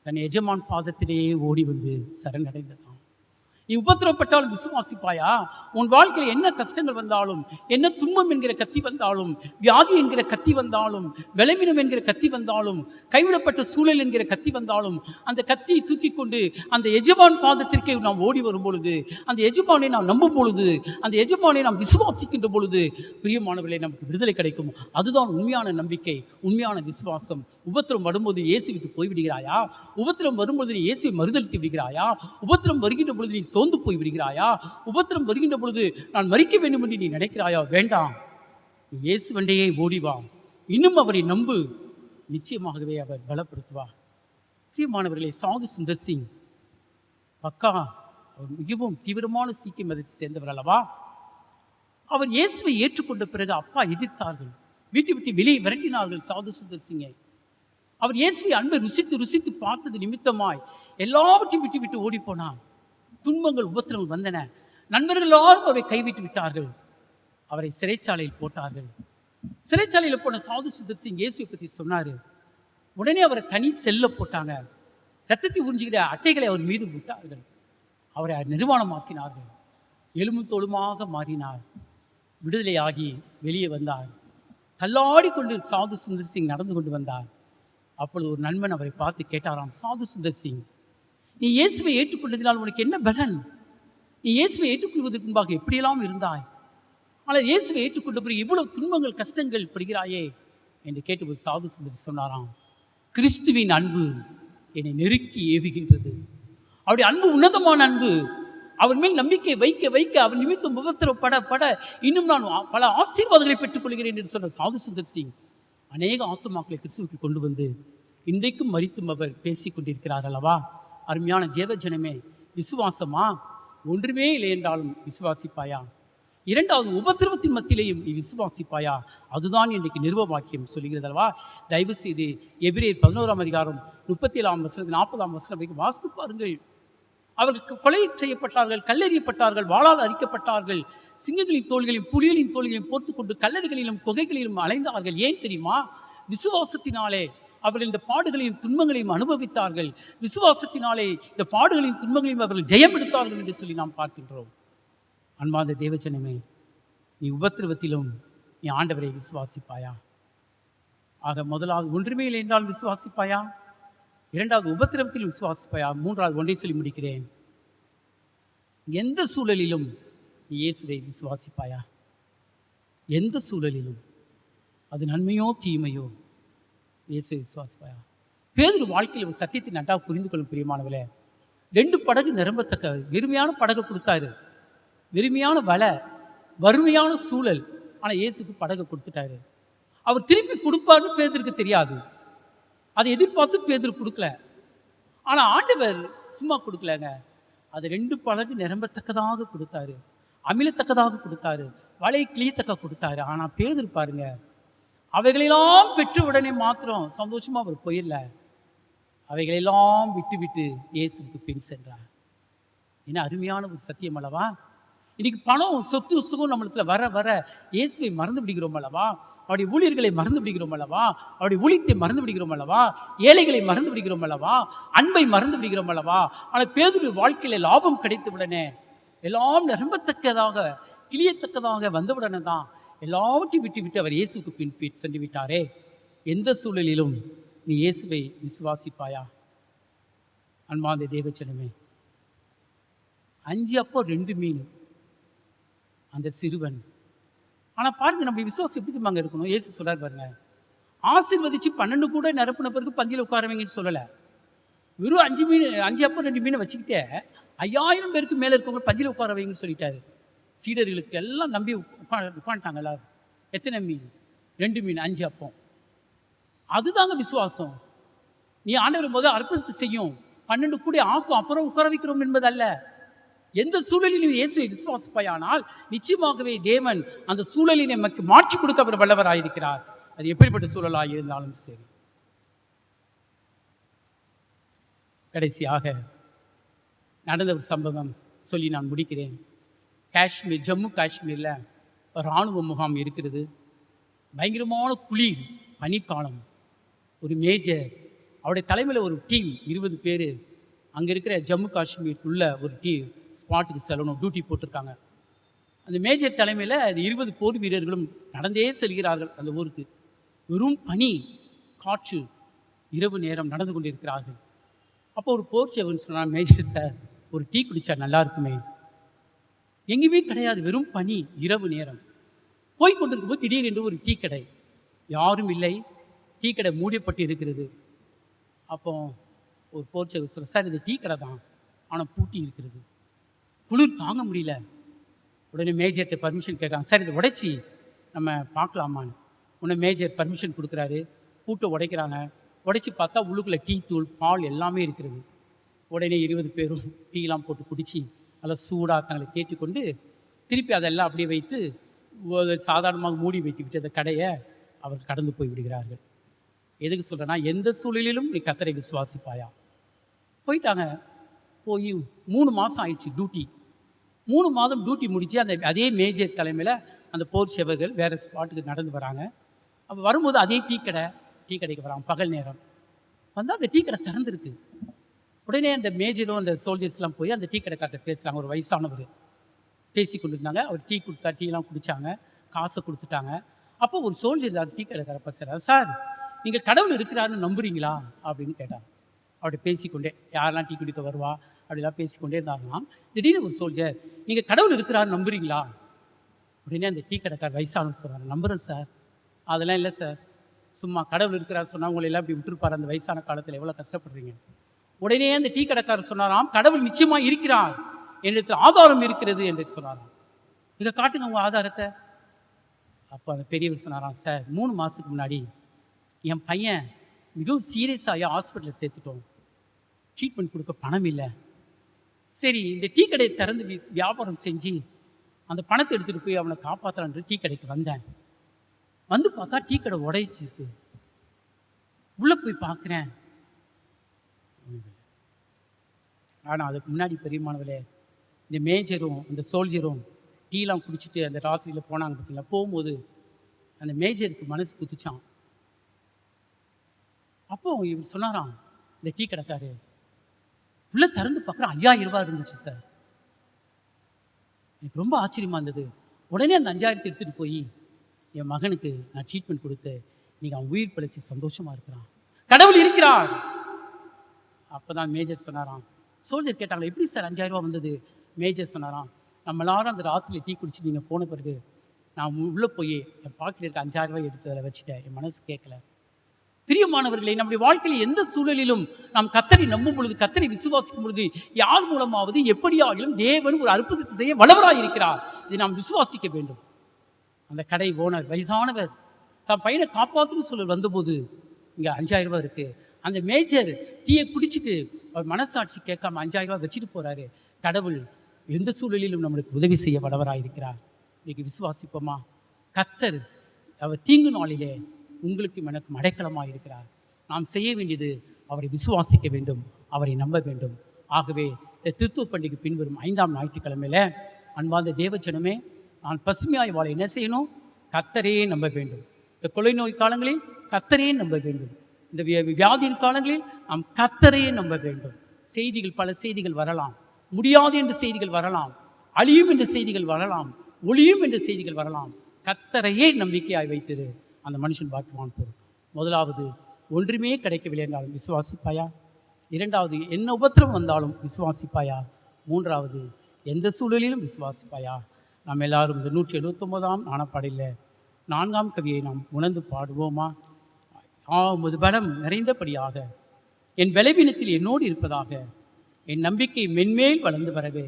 தன் எஜமான் பாதத்திலேயே ஓடி வந்து சரணடைந்ததாம். நீ உபத்திரவப்பட்டாலும் விசுவாசிப்பாயா? உன் வாழ்க்கையில் என்ன கஷ்டங்கள் வந்தாலும், என்ன துன்பம் என்கிற கத்தி வந்தாலும், வியாதி என்கிற கத்தி வந்தாலும், பலவீனம் என்கிற கத்தி வந்தாலும், கைவிடப்பட்ட சூழல் என்கிற கத்தி வந்தாலும், அந்த கத்தியை தூக்கி கொண்டு அந்த எஜமான் பாதத்திற்கே நாம் ஓடி வரும் பொழுது, அந்த எஜமானை நாம் நம்பும் பொழுது, அந்த எஜமானை நாம் விசுவாசிக்கின்ற பொழுது, பிரியமானவர்களே, நமக்கு விடுதலை கிடைக்கும். அதுதான் உண்மையான நம்பிக்கை, உண்மையான விசுவாசம். உபத்திரம் வரும்போது இயேசு விட்டு போய்விடுகிறாயா? உபத்திரம் வரும்போது நீ இயேசுவை மறுதளித்து விடுகிறாயா? உபத்திரம் வருகின்ற பொழுது நீ சோர்ந்து போய் விடுகிறாயா? உபத்திரம் வருகின்ற பொழுது நான் மரிக்க வேண்டும் என்று நீ நினைக்கிறாயா? வேண்டாம், நீ இயேசு வண்டையே ஓடிவா. இன்னும் அவரை நம்பு, நிச்சயமாகவே அவர் பலப்படுத்துவார். பிரியமானவர்களே, சாது சுந்தர் சிங் பக்கா அவர் மிகவும் தீவிரமான சீக்கிய மதத்தை சேர்ந்தவர் அல்லவா? அவர் இயேசுவை ஏற்றுக்கொண்ட பிறகு அப்பா எதிர்த்தார்கள், வீட்டை விட்டு வெளியே விரட்டினார்கள் சாது சுந்தர் சிங்கை. அவர் இயேசுவை அன்பை ருசித்து பார்த்தது நிமித்தமாய் எல்லாவற்றையும் விட்டு விட்டு ஓடி போனார். துன்பங்கள் உபத்திரங்கள் வந்தன. நண்பர்கள் எல்லாரும் அவரை கைவிட்டு விட்டார்கள். அவரை சிறைச்சாலையில் போட்டார்கள். சிறைச்சாலையில் போன சாது சுந்தர் சிங் இயேசுவை பற்றி சொன்னார். உடனே அவரை தனி செல்ல போட்டாங்க. ரத்தத்தை உறிஞ்சுகிற அட்டைகளை அவர் மீது விட்டார்கள். அவரை நிர்வாணமாக்கினார்கள். எலும்பு தோலுமாக மாறினார். விடுதலையாகி வெளியே வந்தார். தள்ளாடி கொண்டு சாது சுந்தர் சிங் நடந்து கொண்டு வந்தார். அப்பொழுது ஒரு நண்பன் அவரை பார்த்து கேட்டாராம், சாது சுந்தர் சிங், நீ இயேசுவை ஏற்றுக்கொண்டதினால் உனக்கு என்ன பலன்? நீ இயேசுவை ஏற்றுக்கொள்வதற்கு முன்பாக எப்படியெல்லாம் இருந்தாய், ஆனால் இயேசுவை ஏற்றுக்கொண்ட பிறகு இவ்வளவு துன்பங்கள் கஷ்டங்கள் படுகிறாயே என்று கேட்டு சாது சுந்தர் சொன்னாராம், கிறிஸ்துவின் அன்பு என்னை நெருக்கி ஏவுகின்றது. அவருடைய அன்பு உன்னதமான அன்பு. அவர் மேல் நம்பிக்கை வைக்க வைக்க அவர் நிமித்தம் உபத்திரப்பட இன்னும் நான் பல ஆசீர்வாதங்களை பெற்றுக்கொள்கிறேன் என்று சொன்ன சாது சுந்தர் சிங் அநேக ஆத்துமாக்களை கிறிஸ்துவுக்கு கொண்டு வந்து இன்றைக்கும் மரித்தும் அவர் பேசிக் கொண்டிருக்கிறார் அல்லவா? அருமையான ஜீவஜனமே, விசுவாசமா? ஒன்றுமே இல்லை என்றாலும் விசுவாசிப்பாயா? இரண்டாவது, உபத்திரவத்தின் மத்தியிலேயும் நீ விசுவாசிப்பாயா? அதுதான் இன்றைக்கு நிருப வாக்கியம் சொல்லுகிறது அல்லவா? தயவு செய்து எபிரேயர் 11ஆம் அதிகாரம் 37ஆம் வசனம் 40ஆம் வசனம் வரைக்கும் வாசித்து பாருங்கள். அவர்கள் கொலை செய்யப்பட்டார்கள், கல்லெறியப்பட்டார்கள், வாளால் அரிக்கப்பட்டார்கள், சிங்கங்களின் தோள்களையும் புலிகளின் தோள்களையும் போர்த்துக்கொண்டு கல்லறைகளிலும் குகைகளிலும் அலைந்தார்கள். ஏன் தெரியுமா? விசுவாசத்தினாலே அவர்கள் இந்த பாடுகளையும் துன்பங்களையும் அனுபவித்தார்கள். விசுவாசத்தினாலே இந்த பாடுகளையும் துன்பங்களையும் அவர்கள் ஜெயம் எடுத்தார்கள் என்று சொல்லி நாம் பார்க்கின்றோம். அன்பார்ந்த தேவஜனமே, நீ உபத்திரவத்திலும் நீ ஆண்டவரை விசுவாசிப்பாயா? ஆக முதலாவது, ஒன்றுமே இல்லை என்றால் விசுவாசிப்பாயா? இரண்டாவது, உபத்திரவத்தில் விசுவாசிப்பாயா? மூன்றாவது, ஒன்றை சொல்லி முடிக்கிறேன், எந்த சூழலிலும் நீ இயேசுவை விசுவாசிப்பாயா? எந்த சூழலிலும், அது நன்மையோ தீமையோ, இயேசுவை விசுவாசிப்பாயா? பேதுரு வாழ்க்கையில் ஒரு சத்தியத்தை நன்றாக புரிந்து கொள்ளும் பிரியமானவர்களே. 2 படகு நிரம்பத்தக்க வெறுமையான படகு கொடுத்தாரு. வெறுமையான வறுமையான சூழல். ஆனால் இயேசுக்கு படகை கொடுத்துட்டாரு. அவர் திருப்பி கொடுப்பார்னு பேதுருக்கு தெரியாது. அதை எதிர்பார்த்து பேதுரு கொடுக்கல. ஆனால் ஆண்டவர் சும்மா கொடுக்கலங்க. அது 2 படகு நிரம்பத்தக்கதாக கொடுத்தாரு, அமிலத்தக்கதாக கொடுத்தாரு, வலை கிளியத்தக்க கொடுத்தாரு. ஆனால் பேதுரு பாருங்க, அவைகளெல்லாம் பெற்ற உடனே மாத்திரம் சந்தோஷமா அவர் போயிடல. அவைகளெல்லாம் விட்டு விட்டு இயேசுக்கு பின் சென்றார். என்ன அருமையான ஒரு சத்தியம் அல்லவா? இன்னைக்கு பணம், சொத்து, சுகம் நம்மளுக்கு வர வர இயேசுவை மறந்து விடுகிறோம் அல்லவா? அவருடைய ஊழியர்களை மறந்து விடுகிறோம் அல்லவா? அவருடைய ஊழியத்தை மறந்து விடுகிறோம் அல்லவா? ஏழைகளை மறந்து விடுகிறோம் அல்லவா? அன்பை மறந்து விடுகிறோம் அல்லவா? ஆனால் பேதுரு வாழ்க்கையில லாபம் கிடைத்த உடனே, எல்லாம் நிரம்பத்தக்கதாக கிளியத்தக்கதாக வந்தவுடனே தான் எல்லாவற்றையும் விட்டு விட்டு அவர் இயேசுக்கு பின் சென்று விட்டாரே. எந்த சூழலிலும் நீ இயேசுவை விசுவாசிப்பாயா? அன்பார்ந்த தேவச்சனமே, 5 அப்போ 2 மீன் அந்த சிறுவன். ஆனால் பாருங்க, நம்ம விசுவாசம் எப்படி திரும்ப இருக்கணும்? இயேசு சொல்றாரு பாருங்க, ஆசீர்வதிச்சு 12 கூட நிரப்புன பிறகு பந்தியில் உட்காரவங்கன்னு சொல்லலை. வெறும் 5 அப்போ 2 மீனை வச்சுக்கிட்டே 5000 பேருக்கு மேலே இருக்கவங்க பந்தியில் உட்கார வைங்கன்னு சொல்லிட்டாரு. சீடர்களுக்கு எல்லாம் நம்பி உட்காந்துட்டாங்க எல்லாரும். எத்தனை மீன்? 2 மீன், 5 அப்போ. அதுதாங்க விசுவாசம். நீ ஆண்டவர் போது அற்புதத்தை செய்யும், 12 கூட ஆக்கும், அப்புறம் உட்கார வைக்கிறோம் என்பது அல்ல. எந்த சூழலிலும் இயேசுவை விசுவாசிப்பாயானால் நிச்சயமாகவே தேவன் அந்த சூழலை நமக்கு மாற்றி கொடுக்க அவர் வல்லவராயிருக்கிறார். அது எப்படிப்பட்ட சூழலாக இருந்தாலும் சரி. கடைசியாக நடந்த ஒரு சம்பவம் சொல்லி நான் முடிக்கிறேன். காஷ்மீர், ஜம்மு காஷ்மீரில் ஒரு இராணுவ முகாம் இருக்கிறது. பயங்கரமான குளிர், பனிக்காலம். ஒரு மேஜர், அவருடைய தலைமையில் ஒரு டீம் 20 பேர் அங்கே இருக்கிற ஜம்மு காஷ்மீருக்குள்ள ஒரு ஸ்பாட்டுக்கு செல்லணும், டியூட்டி போட்டிருக்காங்க. அந்த மேஜர் தலைமையில் 20 போர் வீரர்களும் நடந்தே செல்கிறார்கள் அந்த ஊருக்கு. வெறும் பனி, காற்று, இரவு நேரம் நடந்து கொண்டிருக்கிறார்கள். அப்போ ஒரு போர் சேவன் சொன்னார், மேஜர் சார், ஒரு டீ குடித்தா நல்லா இருக்குமே. எங்கேயுமே கிடையாது, வெறும் பனி, இரவு நேரம். போய் கொண்டிருக்கும்போது திடீரென்று ஒரு டீ கடை, யாரும் இல்லை, டீ கடை மூடப்பட்டு இருக்கிறது. அப்போ ஒரு போர் சேவன் சொல்ல, சார் இது டீ கடை தான், ஆனால் பூட்டி இருக்கிறது, குளிர் தாங்க முடியல. உடனே மேஜர்கிட்ட பர்மிஷன் கேட்குறாங்க, சார் இதை உடைச்சி நம்ம பார்க்கலாமான்னு. உடனே மேஜர் பர்மிஷன் கொடுக்குறாரு. பூட்டை உடைக்கிறாங்க. உடைச்சி பார்த்தா உள்ளுக்குள்ளே டீ தூள், பால் எல்லாமே இருக்கிறது. உடனே 20 பேரும் டீலாம் போட்டு குடித்து நல்லா சூடாக தங்களை கேட்டுக்கொண்டு திருப்பி அதெல்லாம் அப்படியே வைத்து சாதாரணமாக மூடி வைத்து விட்டு அந்த கடையை அவர் கடந்து போய் விடுகிறார்கள். எதுக்கு சொல்கிறேன்னா, எந்த சூழலிலும் நீ கர்த்தரை விசுவாசிப்பாயா? போயிட்டாங்க. போய் 3 மாதம் ஆயிடுச்சு டியூட்டி. 3 மாதம் டியூட்டி முடித்து அதே மேஜர் தலைமையில் அந்த போர் சேவர்கள் வேறு ஸ்பாட்டுக்கு நடந்து வராங்க. அப்போ வரும்போது அதே டீ கடைக்கு வராங்க. பகல் நேரம் வந்தால் அந்த டீ கடை திறந்துருக்கு. உடனே அந்த மேஜரும் அந்த சோல்ஜர்ஸ்லாம் போய் அந்த டீ கடைக்கார்ட்ட பேசுகிறாங்க. ஒரு வயசானவர் பேசி கொண்டு இருந்தாங்க. அவர் டீ கொடுத்தா, டீலாம் குடித்தாங்க, காசை கொடுத்துட்டாங்க. அப்போ ஒரு சோல்ஜர் அந்த டீ கடைக்கார பேசுகிறார், சார் நீங்கள் கடவுள் இருக்கிறாருன்னு நம்புறீங்களா அப்படின்னு கேட்டார். அவர்கிட்ட பேசிக்கொண்டே, யாரெல்லாம் டீ குடிக்க வருவா அப்படிலாம் பேசிக்கொண்டே இருந்தாங்களாம். திடீர்னு ஒரு சோல்ஜர், நீங்கள் கடவுள் இருக்கிறாருன்னு நம்புறீங்களா? உடனே அந்த டீ கடைக்கார் வயசானவர் சொல்கிறார், நம்புகிறேன் சார். அதெல்லாம் இல்லை சார், சும்மா கடவுள் இருக்கிறார் சொன்னால் உங்களை எல்லாம் இப்படி விட்டுருப்பார், அந்த வயசான காலத்தில் எவ்வளோ கஷ்டப்படுறீங்க. உடனே அந்த டீ கடைக்காரர் சொன்னாராம், கடவுள் நிச்சயமாக இருக்கிறார், என்னிடத்தில் ஆதாரம் இருக்கிறது என்று சொன்னாராம். இதை காட்டுங்க உங்கள் ஆதாரத்தை. அப்போ அந்த பெரியவர் சொன்னாராம், சார் 3 மாதத்துக்கு முன்னாடி என் பையன் மிகவும் சீரியஸாக ஹாஸ்பிட்டலில் சேர்த்துட்டோம், ட்ரீட்மெண்ட் கொடுக்க பணம் இல்லை. சரி, இந்த டீ கடையை திறந்து வியாபாரம் செஞ்சு அந்த பணத்தை எடுத்துகிட்டு போய் அவனை காப்பாற்றலான்ட்டு டீ கடைக்கு வந்தேன். வந்து பார்த்தா டீ கடை உடைச்சிருக்கு. உள்ளே போய் பார்க்குறேன். ஆனால் அதுக்கு முன்னாடி பெரியமானவளே, இந்த மேஜரும் அந்த சோல்ஜரும் டீலாம் குடிச்சிட்டு அந்த ராத்திரியில் போனாங்க பார்த்தீங்களா. போகும்போது அந்த மேஜருக்கு மனசு குத்துச்சான். அப்போ இவர் சொன்னாராம், இந்த டீ கடைக்காரு, உள்ளே திறந்து பார்க்குறேன் 5000 ரூபாய் இருந்துச்சு சார். எனக்கு ரொம்ப ஆச்சரியமாக இருந்தது. உடனே அந்த 5000 எடுத்துகிட்டு போய் என் மகனுக்கு நான் ட்ரீட்மெண்ட் கொடுத்து நீங்கள் அவன் உயிர் பிழைச்சி சந்தோஷமாக இருக்கிறான், கடவுள் இருக்கிறார். அப்போ தான் மேஜர் சொன்னாராம். சோல்ஜர் கேட்டாங்களா, எப்படி சார் 5000 ரூபா வந்தது? மேஜர் சொன்னாராம், நம்ம எல்லாரும் அந்த ராத்திரியில் டீ குடிச்சு நீங்கள் போன பிறகு நான் உள்ளே போய் என் பாக்கெட்டில் இருக்க 5000 ரூபாய் எடுத்து அதில் வச்சுட்டேன். என் மனசு கேட்கல. பிரியமானவர்களை, நம்முடைய வாழ்க்கையில் எந்த சூழலிலும் நாம் கர்த்தரை நம்பும் பொழுது, கர்த்தரை விசுவாசிக்கும் பொழுது, யார் மூலமாவது எப்படியாகிலும் தேவன் ஒரு அற்புதத்தை செய்ய வல்லவராய் இருக்கிறார். இதை நாம் விசுவாசிக்க வேண்டும். அந்த கடை ஓனர் வயசானவர் தான் பையனை காப்பாற்றுன்னு சொல்ல வந்தபோது, இங்கே 5000 ரூபாய் இருக்கு. அந்த மேஜர் டீயை குடிச்சிட்டு அவர் மனசாட்சி கேட்காம 5000 ரூபாய் வச்சுட்டு போறாரு. கடவுள் எந்த சூழலிலும் நம்மளுக்கு உதவி செய்ய வல்லவராய் இருக்கிறார். இன்னைக்கு விசுவாசிப்போமா? கர்த்தர் அவர் தீங்கு நாளிலே உங்களுக்கும் எனக்கும் அடைக்கலமாக இருக்கிறார். நாம் செய்ய வேண்டியது அவரை விசுவாசிக்க வேண்டும், அவரை நம்ப வேண்டும். ஆகவே இந்த திருத்துவ பண்டிகை பின்வரும் 5ஆம் ஞாயிற்றுக்கிழமையில அன்பார்ந்த தேவஜனமே, நான் பசுமையாய் வாழ என்ன செய்யணும்? கர்த்தரையே நம்ப வேண்டும். இந்த கொலை நோய் காலங்களில் கர்த்தரையே நம்ப வேண்டும். இந்த வியாதியின் காலங்களில் நாம் கர்த்தரையே நம்ப வேண்டும். செய்திகள், பல செய்திகள் வரலாம், முடியாது என்ற செய்திகள் வரலாம், அழியும் என்ற செய்திகள் வரலாம், ஒளியும் என்ற செய்திகள் வரலாம். கர்த்தரையே நம்பிக்கையாய் வைத்திரு, அந்த மனுஷன் பாக்கியவான் பொருள். முதலாவது, ஒன்றுமே கிடைக்கவில்லை என்றாலும் விசுவாசிப்பாயா? இரண்டாவது, என்ன உபத்திரம் வந்தாலும் விசுவாசிப்பாயா? மூன்றாவது, எந்த சூழலிலும் விசுவாசிப்பாயா? நாம் எல்லாரும் இந்த 179ஆம் நாணப்பாடில் 4ஆம் கவியை நாம் உணர்ந்து பாடுவோமா? உமது பலம் நிறைந்தபடியாக என் பலவீனத்தில் என்னோடு இருப்பதாக, என் நம்பிக்கை மென்மேல் வளர்ந்து வரவே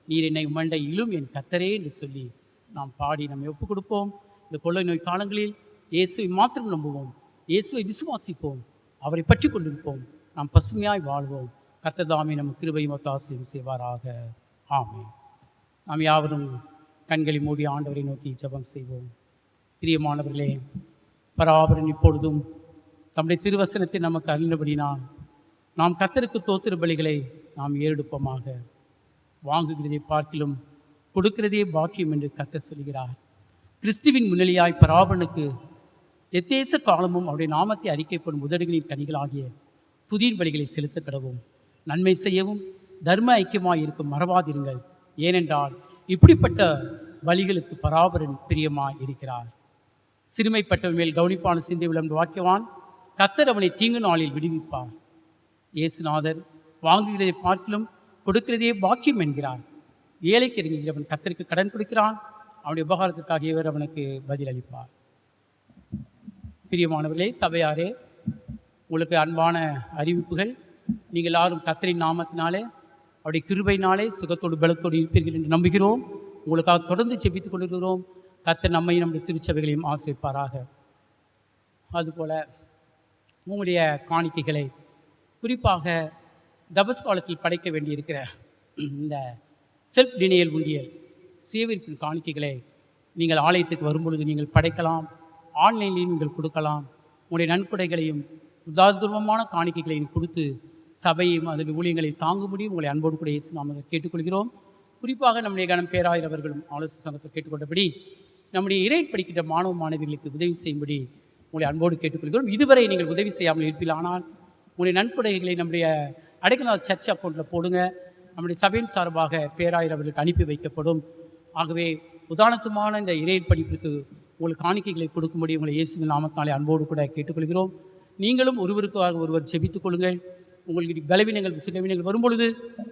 நீர் என்னை உமண்டை இலும் என் கர்த்தரே என்று சொல்லி நாம் பாடி நம்மை ஒப்புக் கொடுப்போம். இந்த கொள்ளை நோய் காலங்களில் இயேசுவை மாத்திரம் நம்புவோம், இயேசுவை விசுவாசிப்போம், அவரை பற்றி கொண்டிருப்போம். நாம் பசுமையாய் வாழ்வோம். கர்த்தர் தாமே நம் கிருபையும் ஒத்தாசையும் செய்வாராக. ஆமென். நாம் யாவரும் கண்களை மூடி ஆண்டவரை நோக்கி ஜெபம் செய்வோம். பிரியமானவர்களே, பராபரன் இப்பொழுதும் தம்முடைய திருவசனத்தை நமக்கு அறிந்தபடினால் நாம் கர்த்தருக்கு தோத்திர பலிகளை நாம் ஏறெடுப்போமாக. வாங்குகிறதை பார்க்கிலும் கொடுக்கிறதே பாக்கியம் என்று கர்த்தர் சொல்கிறார். கிறிஸ்துவின் முன்னிலையாய் பராபரனுக்கு எத்தேச காலமும் அவருடைய நாமத்தை அறிக்கைப்படும் உதடுகளின் கனிகளாகிய துதியின் பலிகளை செலுத்த கடவும். நன்மை செய்யவும் தர்ம ஐக்கியமாய் இருக்கும் மறவாதிருங்கள். ஏனென்றால் இப்படிப்பட்ட பலிகளுக்கு பராபரன் பிரியமாய் இருக்கிறார். சிறுமைப்பட்டவன் மேல் கவனிப்பான சிந்தை உள்ள வாக்கியவான் கர்த்தர் அவனை தீங்கு நாளில் விடுவிப்பார். இயேசுநாதர் வாங்குகிறதை பார்க்கிலும் கொடுக்கிறதே பாக்கியம் என்கிறார். ஏழைக்கு இறங்குகிறவன் கர்த்தருக்கு கடன் கொடுக்கிறான், அவனுடைய உபகாரத்திற்காக இவர் அவனுக்கு பதில் அளிப்பார். பிரியமானவர்களே, சபையாரே, உங்களுக்கு அன்பான அறிவிப்புகள். நீங்கள் எல்லாரும் கர்த்தரின் நாமத்தினாலே அவருடைய கிருபையினாலே சுகத்தோடு பலத்தோடு இருப்பீர்கள் என்று நம்புகிறோம். உங்களுக்காக தொடர்ந்து ஜெபித்துக் கொண்டிருக்கிறோம். கர்த்தர் நம்மையும் நம்முடைய திருச்சபைகளையும் ஆசிரிப்பாராக. அதுபோல் உங்களுடைய காணிக்கைகளை, குறிப்பாக தபஸ் காலத்தில் படைக்க வேண்டியிருக்கிற இந்த செல்ஃப் டினியல் உண்டியல் சுயவிற்பின் காணிக்கைகளை நீங்கள் ஆலயத்துக்கு வரும்பொழுது நீங்கள் படைக்கலாம். ஆன்லைன்லேயும் நீங்கள் கொடுக்கலாம். உங்களுடைய நன்கொடைகளையும் உதாரணமான காணிக்கைகளையும் கொடுத்து சபையும் அதன் ஊழியங்களை தாங்கும்படி உங்களை அன்போடு கூட இயேசு நாமத்தை கேட்டுக்கொள்கிறோம். குறிப்பாக நம்முடைய கணம் பேராயர் அவர்களும் ஆலோசனை சங்கத்தை கேட்டுக்கொண்டபடி நம்முடைய இறை படிக்கின்ற மாணவ மாணவிகளுக்கு உதவி செய்யும்படி உங்களை அன்போடு கேட்டுக்கொள்கிறோம். இதுவரை நீங்கள் உதவி செய்யாமல் இருப்பீர்கள், ஆனால் உங்களுடைய நன்கொடைகளை நம்முடைய அடைக்கநாள் சர்ச் அக்கௌண்ட்டில் போடுங்க. நம்முடைய சபையின் சார்பாக பேராயர் அவர்களுக்கு அனுப்பி வைக்கப்படும். ஆகவே உதாரணத்துமான இந்த இறை படிப்பிற்கு உங்களுக்கு காணிக்கைகளை கொடுக்கும்படி உங்களை இயேசுவின் நாமத்தினாலே அன்போடு கூட கேட்டுக்கொள்கிறோம். நீங்களும் ஒருவருக்காக ஒருவர் ஜெபித்துக் கொள்ளுங்கள். உங்களுக்கு பலவீனங்கள் சுகவீனங்கள் வரும்பொழுது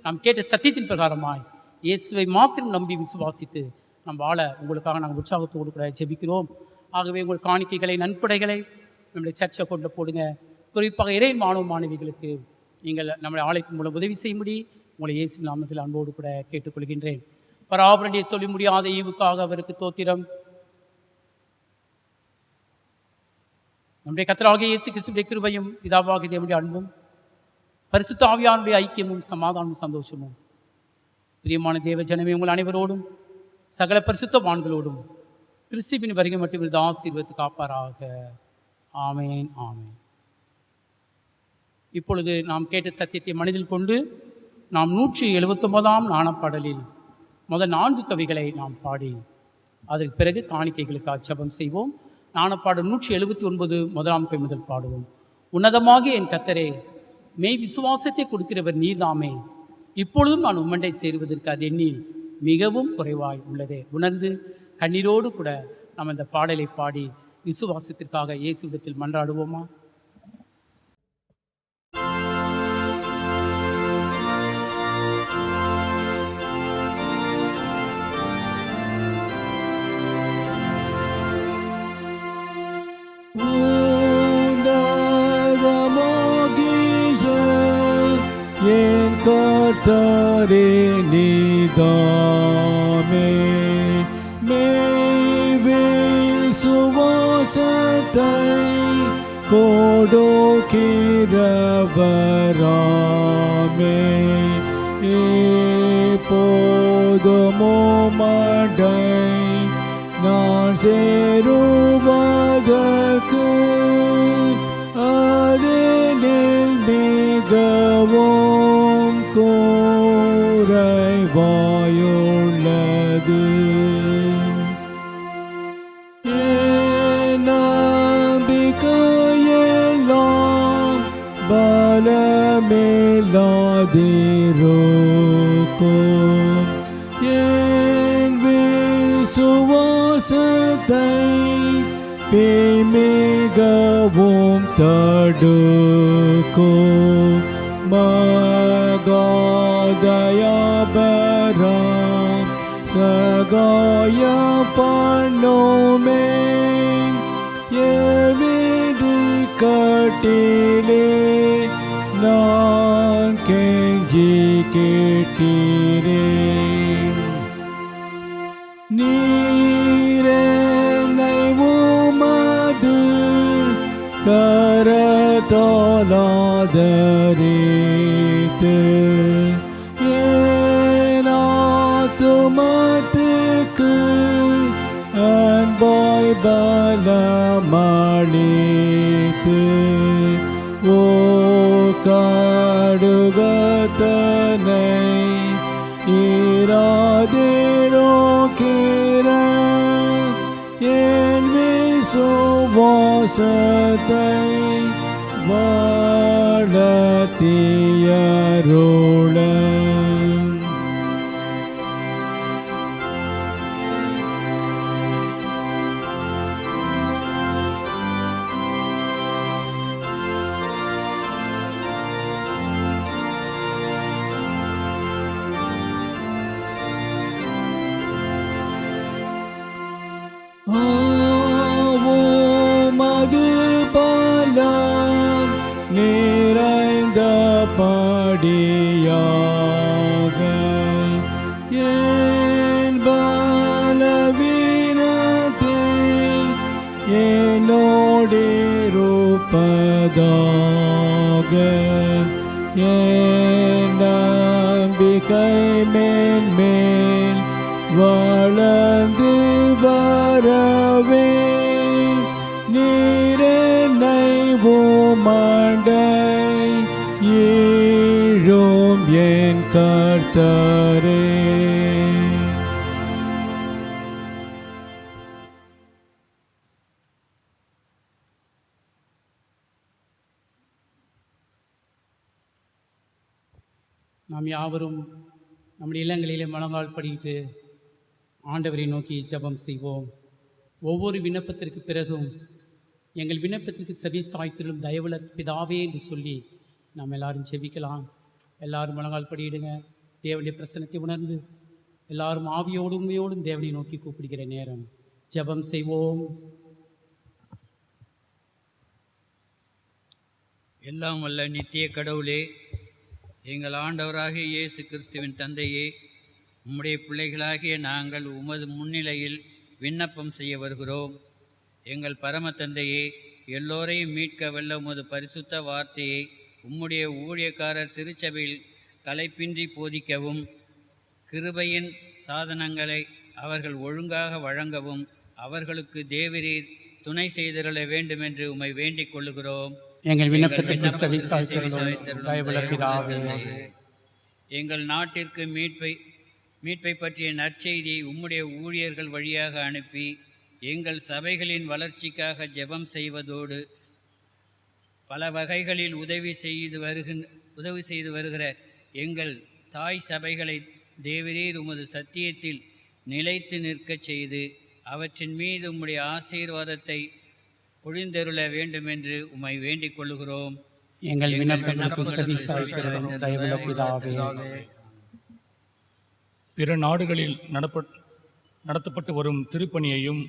நாம் கேட்ட சத்தியத்தின் பிரகாரமாய் இயேசுவை மாத்திரம் நம்பி விசுவாசித்து நாம் வாழ உங்களுக்காக நாங்கள் உற்சாகத்தோடு கூட ஜெபிக்கிறோம். ஆகவே உங்கள் காணிக்கைகளை நன்கொடைகளை நம்முடைய சர்ச் அக்கௌண்ட்டில் போடுங்க. குறிப்பாக இறை மாணவ மாணவிகளுக்கு நீங்கள் நம்முடைய ஆலயத்தின் மூலம் உதவி செய்யும்படி உங்களை இயேசுவின் நாமத்தில் அன்போடு கூட கேட்டுக்கொள்கின்றேன். பராபரனுடைய சொல்லி முடியாத ஈவுக்காக அவருக்கு தோத்திரம். நம்முடைய கர்த்தராகிய இயேசு கிறிஸ்துவின் கிருபையும் பிதாவாகிய தேவனுடைய அன்பும் பரிசுத்த ஆவியானுடைய ஐக்கியமும் சமாதானமும் சந்தோஷமும் பிரியமான தேவ ஜனமே உங்கள் அனைவரோடும் சகல பரிசுத்தவான்களோடும் கிறிஸ்துவின் வருகை மட்டும் இருந்து ஆசீர்வதித்து காப்பாராக. ஆமேன், ஆமேன். இப்பொழுது நாம் கேட்ட சத்தியத்தை மனதில் கொண்டு நாம் 179ஆம் நாணப்பாடலில் முதல் 4 கவிகளை நாம் பாடி அதற்கு பிறகு காணிக்கைகளுக்காக ஜெபம் செய்வோம். நாணப்பாடல் 179 முதலாம் கவி முதல் பாடுவோம். உன்னதமாகிய என் கர்த்தரே, மெய் விசுவாசத்தை கொடுக்கிறவர் நீர்தாமே. இப்பொழுதும் நான் உம்மண்டை சேருவதற்கு அது எண்ணில் மிகவும் குறைவாய் உள்ளதே. உணர்ந்து கண்ணீரோடு கூட நாம் இந்த பாடலை பாடி விசுவாசத்திற்காக இயேசுவிடத்தில் மன்றாடுவோமா? நீதாமே மேவே சுவாசத்தை கொடுக்கிறவராமே போதுமோமடை நான் சேருவதற்கு அதினில் மிகவும் குறைவாயுள்ளது. என் நம்பிக்கையெல்லாம் பலமில்லாதிருக்கும் என் விசுவாசத்தை மிகவும் தடுக்கும் மகாதயாபரம் சகாய பண்ணுமே எவிடி கட்டிலே நான் கெஞ்சி கேட்கிறேன். நீரென்னை உமது கரத்தாலாதரித்து என் ஆத்துமத்துக்கு அன்பாய் பலமளித்து ஓ கடுகத்தனை இராதிரோக்கிற என் விசுவாசத்தை வளர்த்தியருள. மது பலம் நிறைந்த படியாக என் பலவீனத்தில் என்னோடிருப்பதாக என் நம்பிக்கை மேன்மேல் வளர்ந்து வரவே நீரென்னை உமண்டை ஈழும் என் கர்த்தரே. நாம் யாவரும் நம்முடைய இல்லங்களிலே முழங்கால் படிட்டு ஆண்டவரை நோக்கி ஜெபம் செய்வோம். ஒவ்வொரு விண்ணப்பத்திற்கு பிறகும் எங்கள் விண்ணப்பத்திற்கு செவி சாய்த்திலும் தயவுள்ள பிதாவே என்று சொல்லி நாம் எல்லாரும் ஜெபிக்கலாம். எல்லாரும் முழங்கால் படியிடுங்க. தேவனுடைய பிரசன்னத்தை உணர்ந்து எல்லாரும் ஆவியோடும் உண்மையோடும் தேவனை நோக்கி கூப்பிடுகிற நேரம். ஜெபம் செய்வோம். எல்லாம் வல்ல நித்திய கடவுளே, எங்கள் ஆண்டவராகிய இயேசு கிறிஸ்துவின் தந்தையே, உம்முடைய பிள்ளைகளாகிய நாங்கள் உமது முன்னிலையில் விண்ணப்பம் செய்ய வருகிறோம். எங்கள் பரம தந்தையே, எல்லோரையும் மீட்க வல்ல உமது பரிசுத்த வார்த்தையை உம்முடைய ஊழியக்காரர் திருச்சபையில் களைப்பின்றி போதிக்கவும், கிருபையின் சாதனங்களை அவர்கள் ஒழுங்காக வழங்கவும் அவர்களுக்கு தேவரீர் துணை செய்திருள வேண்டுமென்று உம்மை வேண்டிக் கொள்ளுகிறோம். எங்கள் விண்ணப்பத்திற்கு செவி சாய்த்திருளும் தயவுள்ள பிதாவே. எங்கள் நாட்டிற்கு மீட்பை பற்றிய நற்செய்தியை உம்முடைய ஊழியர்கள் வழியாக அனுப்பி எங்கள் சபைகளின் வளர்ச்சிக்காக ஜெபம் செய்வதோடு பல வகைகளில் உதவி செய்து வருகிற எங்கள் தாய் சபைகளை தேவரீர் உமது சத்தியத்தில் நிலைத்து நிற்கச் செய்து அவற்றின் மீது உம்முடைய ஆசீர்வாதத்தை பொழிந்தருள வேண்டுமென்று உம்மை வேண்டிக் கொள்ளுகிறோம். எங்கள் விண்ணப்பத்திற்கு செவி சாய்த்திருளும் தயவுள்ள பிதாவே. பிற நாடுகளில் நடத்தப்பட்டு வரும் திருப்பணியையும்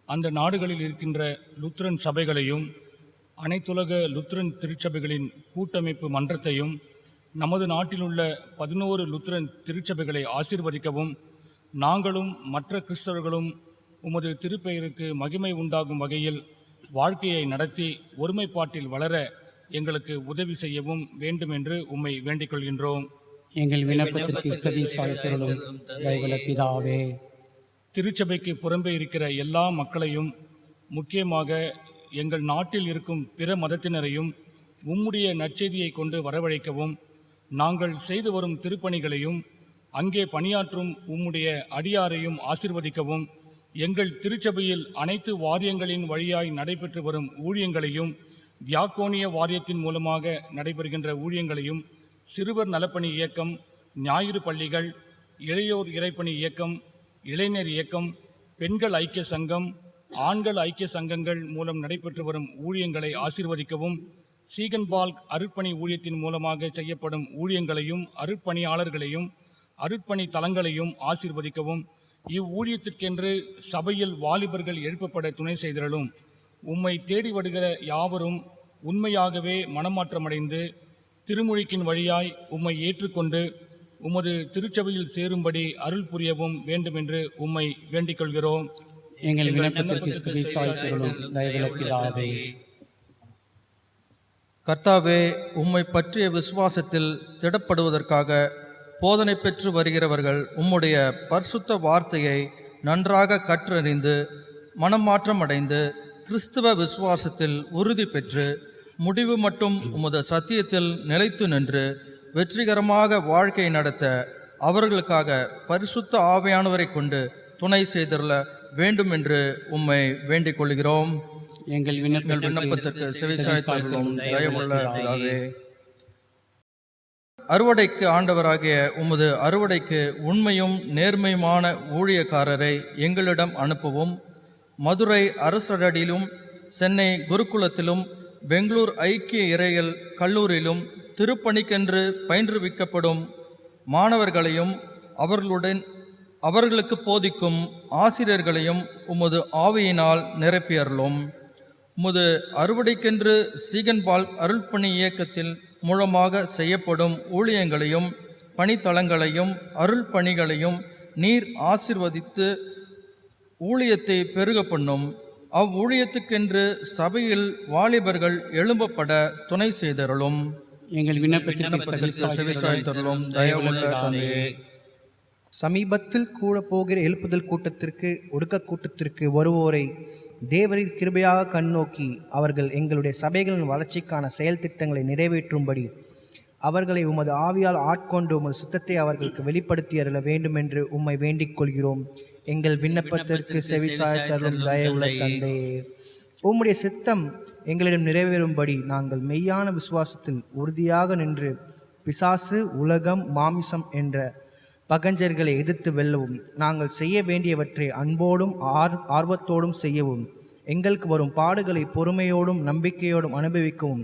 அந்த நாடுகளில் இருக்கின்ற லுத்ரன் சபைகளையும் அனைத்துலக லுத்ரன் திருச்சபைகளின் கூட்டமைப்பு மன்றத்தையும் நமது நாட்டிலுள்ள 11 லுத்திரன் திருச்சபைகளை ஆசீர்வதிக்கவும், நாங்களும் மற்ற கிறிஸ்தவர்களும் உமது திருப்பெயருக்கு மகிமை உண்டாகும் வகையில் வாழ்க்கையை நடத்தி ஒருமைப்பாட்டில் வளர எங்களுக்கு உதவி செய்யவும் வேண்டும் என்று உம்மை வேண்டிக் கொள்கின்றோம். எங்கள் விண்ணப்பத்திற்கு செவி சாய்த்தருளும் தயவுள்ள பிதாவே. திருச்சபைக்கு புறம்பே இருக்கிற எல்லா மக்களையும், முக்கியமாக எங்கள் நாட்டில் இருக்கும் பிற மதத்தினரையும் உம்முடைய நற்செய்தியை கொண்டு வரவழைக்கவும், நாங்கள் செய்து வரும் திருப்பணிகளையும் அங்கே பணியாற்றும் உம்முடைய அடியாரையும் ஆசீர்வதிக்கவும், எங்கள் திருச்சபையில் அனைத்து வாரியங்களின் வழியாய் நடைபெற்று வரும் ஊழியங்களையும், தியாக்கோனிய வாரியத்தின் மூலமாக நடைபெறுகின்ற ஊழியங்களையும், சிறுவர் நலப்பணி இயக்கம், ஞாயிறு பள்ளிகள், இளையோர் இறைப்பணி இயக்கம், இளைஞர் இயக்கம், பெண்கள் ஐக்கிய சங்கம், ஆண்கள் ஐக்கிய சங்கங்கள் மூலம் நடைபெற்று வரும் ஊழியங்களை ஆசீர்வதிக்கவும், சீகன்பால்க் அருட்பணி ஊழியத்தின் மூலமாக செய்யப்படும் ஊழியங்களையும் அருட்பணியாளர்களையும் அருட்பணி தலங்களையும் ஆசீர்வதிக்கவும், இவ்வூழியத்திற்கென்று சபையில் வாலிபர்கள் எழுப்பப்பட துணை செய்திடலும். உம்மை தேடி வருகிற யாவரும் உண்மையாகவே மனமாற்றமடைந்து திருமுழுக்கின் வழியாய் உம்மை ஏற்றுக்கொண்டு உமது திருச்சபையில் சேரும்படி அருள் புரியவும் வேண்டுமென்று உம்மை வேண்டிக் கொள்கிறோம். எங்கள் விண்ணப்பத்திற்கு செவி சாய்த்தருளும் தயவுள்ள பிதாவே. கர்த்தாவே, உம்மை பற்றிய விசுவாசத்தில் திடப்படுவதற்காக போதனை பெற்று வருகிறவர்கள் உம்முடைய பரிசுத்த வார்த்தையை நன்றாக கற்றறிந்து மனமாற்றம் அடைந்து கிறிஸ்துவ விசுவாசத்தில் உறுதி பெற்று முடிவு மட்டும் உமது சத்தியத்தில் நிலைத்து நின்று வெற்றிகரமாக வாழ்க்கை நடத்த அவர்களுக்காக பரிசுத்த ஆவியானவரை கொண்டு துணை செய்திருள வேண்டும் என்று உம்மை வேண்டிக் கொள்கிறோம். எங்கள் விண்ணப்பத்திற்கு செவிசாய்த்தருளும் தயவுள்ள பிதாவே. அறுவடைக்கு ஆண்டவராகிய உமது அறுவடைக்கு உண்மையும் நேர்மையுமான ஊழியக்காரரை எங்களிடம் அனுப்பவும், மதுரை அரசரடியிலும் சென்னை குருகுலத்திலும் பெங்களூர் ஐக்கிய இறையியல் கல்லூரியிலும் திருப்பணிக்கென்று பயின்றுவிக்கப்படும் மாணவர்களையும் அவர்களுக்கு போதிக்கும் ஆசிரியர்களையும் உமது ஆவியினால் நிரப்பியருளும். உமது அறுவடைக்கென்று சீகன்பால்க் அருள்பணி இயக்கத்தில் மூலமாக செய்யப்படும் ஊழியங்களையும் பணித்தளங்களையும் அருள் பணிகளையும் நீர் ஆசீர்வதித்து ஊழியத்தை பெருக பண்ணும். அவ்வூழியத்துக்கென்று சபையில் வாலிபர்கள் எழும்பப்பட துணை செய்தருளும். எங்கள் விண்ணப்பத்திற்கு செவிசாய்த்தருளும் தயவுள்ள தந்தையே. சமீபத்தில் கூட போகிற எழுப்புதல் கூட்டத்திற்கு ஒடுக்க கூட்டத்திற்கு வருவோரை தேவரின் கிருபையாக கண்ணோக்கி அவர்கள் எங்களுடைய சபைகளின் வளர்ச்சிக்கான செயல் திட்டங்களை நிறைவேற்றும்படி அவர்களை உமது ஆவியால் ஆட்கொண்டு உமது சித்தத்தை அவர்களுக்கு வெளிப்படுத்தி அருள வேண்டும் என்று உம்மை வேண்டிக் கொள்கிறோம். எங்கள் விண்ணப்பத்திற்கு செவிசாய்த்தருளும் தயவுள்ள தந்தையே. உம்முடைய சித்தம் எங்களிடம் நிறைவேறும்படி நாங்கள் மெய்யான விசுவாசத்தில் உறுதியாக நின்று பிசாசு, உலகம், மாமிசம் என்ற பகஞ்சர்களை எதிர்த்து வெல்லவும், நாங்கள் செய்ய வேண்டியவற்றை அன்போடும் ஆர்வத்தோடும் செய்யவும், எங்களுக்கு வரும் பாடுகளை பொறுமையோடும் நம்பிக்கையோடும் அனுபவிக்கவும்,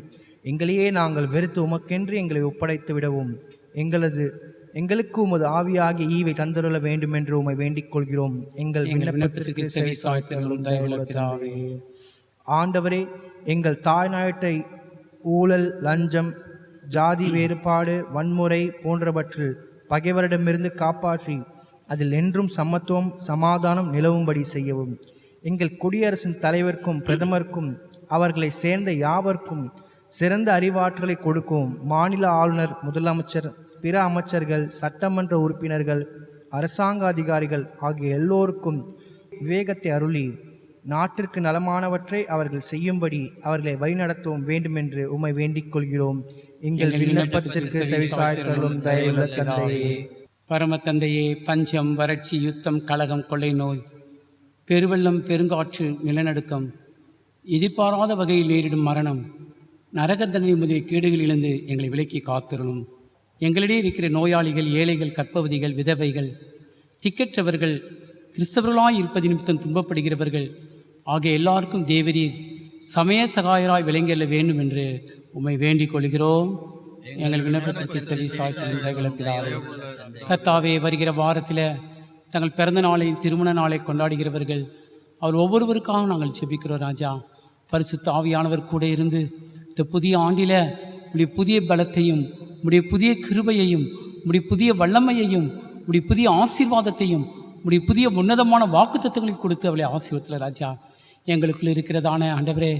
எங்களையே நாங்கள் வெறுத்து உமக்கென்று எங்களை ஒப்படைத்து விடவும் எங்களுக்கு உமது ஆவியாகிய ஈவை தந்தருள வேண்டும் என்று உம்மை வேண்டிக் கொள்கிறோம். எங்கள் விண்ணப்பத்திற்கு செவிசாய்த்தருளும் தயவுள்ள பிதாவே. ஆண்டவரே, எங்கள் தாய்நாட்டை ஊழல், லஞ்சம், ஜாதி வேறுபாடு, வன்முறை போன்றவற்றில் பகைவரிடமிருந்து காப்பாற்றி அதில் என்றும் சமத்துவம் சமாதானம் நிலவும்படி செய்யவும், எங்கள் குடியரசின் தலைவருக்கும் பிரதமருக்கும் அவர்களை சேர்ந்த யாவர்க்கும் சிறந்த அறிவாற்றலை கொடுக்கவும், மாநில ஆளுநர், முதலமைச்சர், பிற அமைச்சர்கள், சட்டமன்ற உறுப்பினர்கள், அரசாங்க அதிகாரிகள் ஆகிய எல்லோருக்கும் விவேகத்தை அருளி நாட்டிற்கு நலமானவற்றை அவர்கள் செய்யும்படி அவர்களை வழிநடத்தவும் வேண்டுமென்று உம்மை வேண்டிக் கொள்கிறோம். எங்கள் விண்ணப்பத்திற்கு செவிசாய்த்தருளும் தயவுள்ள தந்தையே. பரம தந்தையே, பஞ்சம், வறட்சி, யுத்தம், கலகம், கொள்ளை நோய், பெருவெள்ளம், பெருங்காற்று, நிலநடுக்கம், எதிர்பாராத வகையில் நேரிடும் மரணம், நரக தண்டனை முதலிய கேடுகளிலிருந்து எங்களை விலக்கி காத்திரணும். எங்களிடையே இருக்கிற நோயாளிகள், ஏழைகள், கர்ப்பவதிகள், விதவைகள், திக்கற்றவர்கள், கிறிஸ்தவர்களாய் இருப்பது நிமித்தம் துன்பப்படுகிறவர்கள் ஆகிய எல்லாருக்கும் தேவரீர் சமய சகாயராய் விளங்கிட வேண்டும் என்று உம்மை வேண்டிக் கொள்கிறோம். எங்கள் விண்ணப்பத்திற்கு செவிசாய்த்தருளும். கர்த்தாவே, வருகிற வாரத்தில் தங்கள் பிறந்த நாளை, திருமண நாளை கொண்டாடுகிறவர்கள் அவர் ஒவ்வொருவருக்காகவும் நாங்கள் ஜெபிக்கிறோம். ராஜா, பரிசுத்த ஆவியானவர் கூட இருந்து இந்த புதிய ஆண்டில் உடைய புதிய பலத்தையும் உடைய புதிய கிருபையையும் உடைய புதிய வல்லமையையும் உடைய புதிய ஆசீர்வாதத்தையும் உடைய புதிய உன்னதமான வாக்குத்தத்தங்களையும் கொடுத்து அவளை ஆசீர்வத்தில் ராஜா. எங்களுக்குள் இருக்கிறதான ஆண்டவரே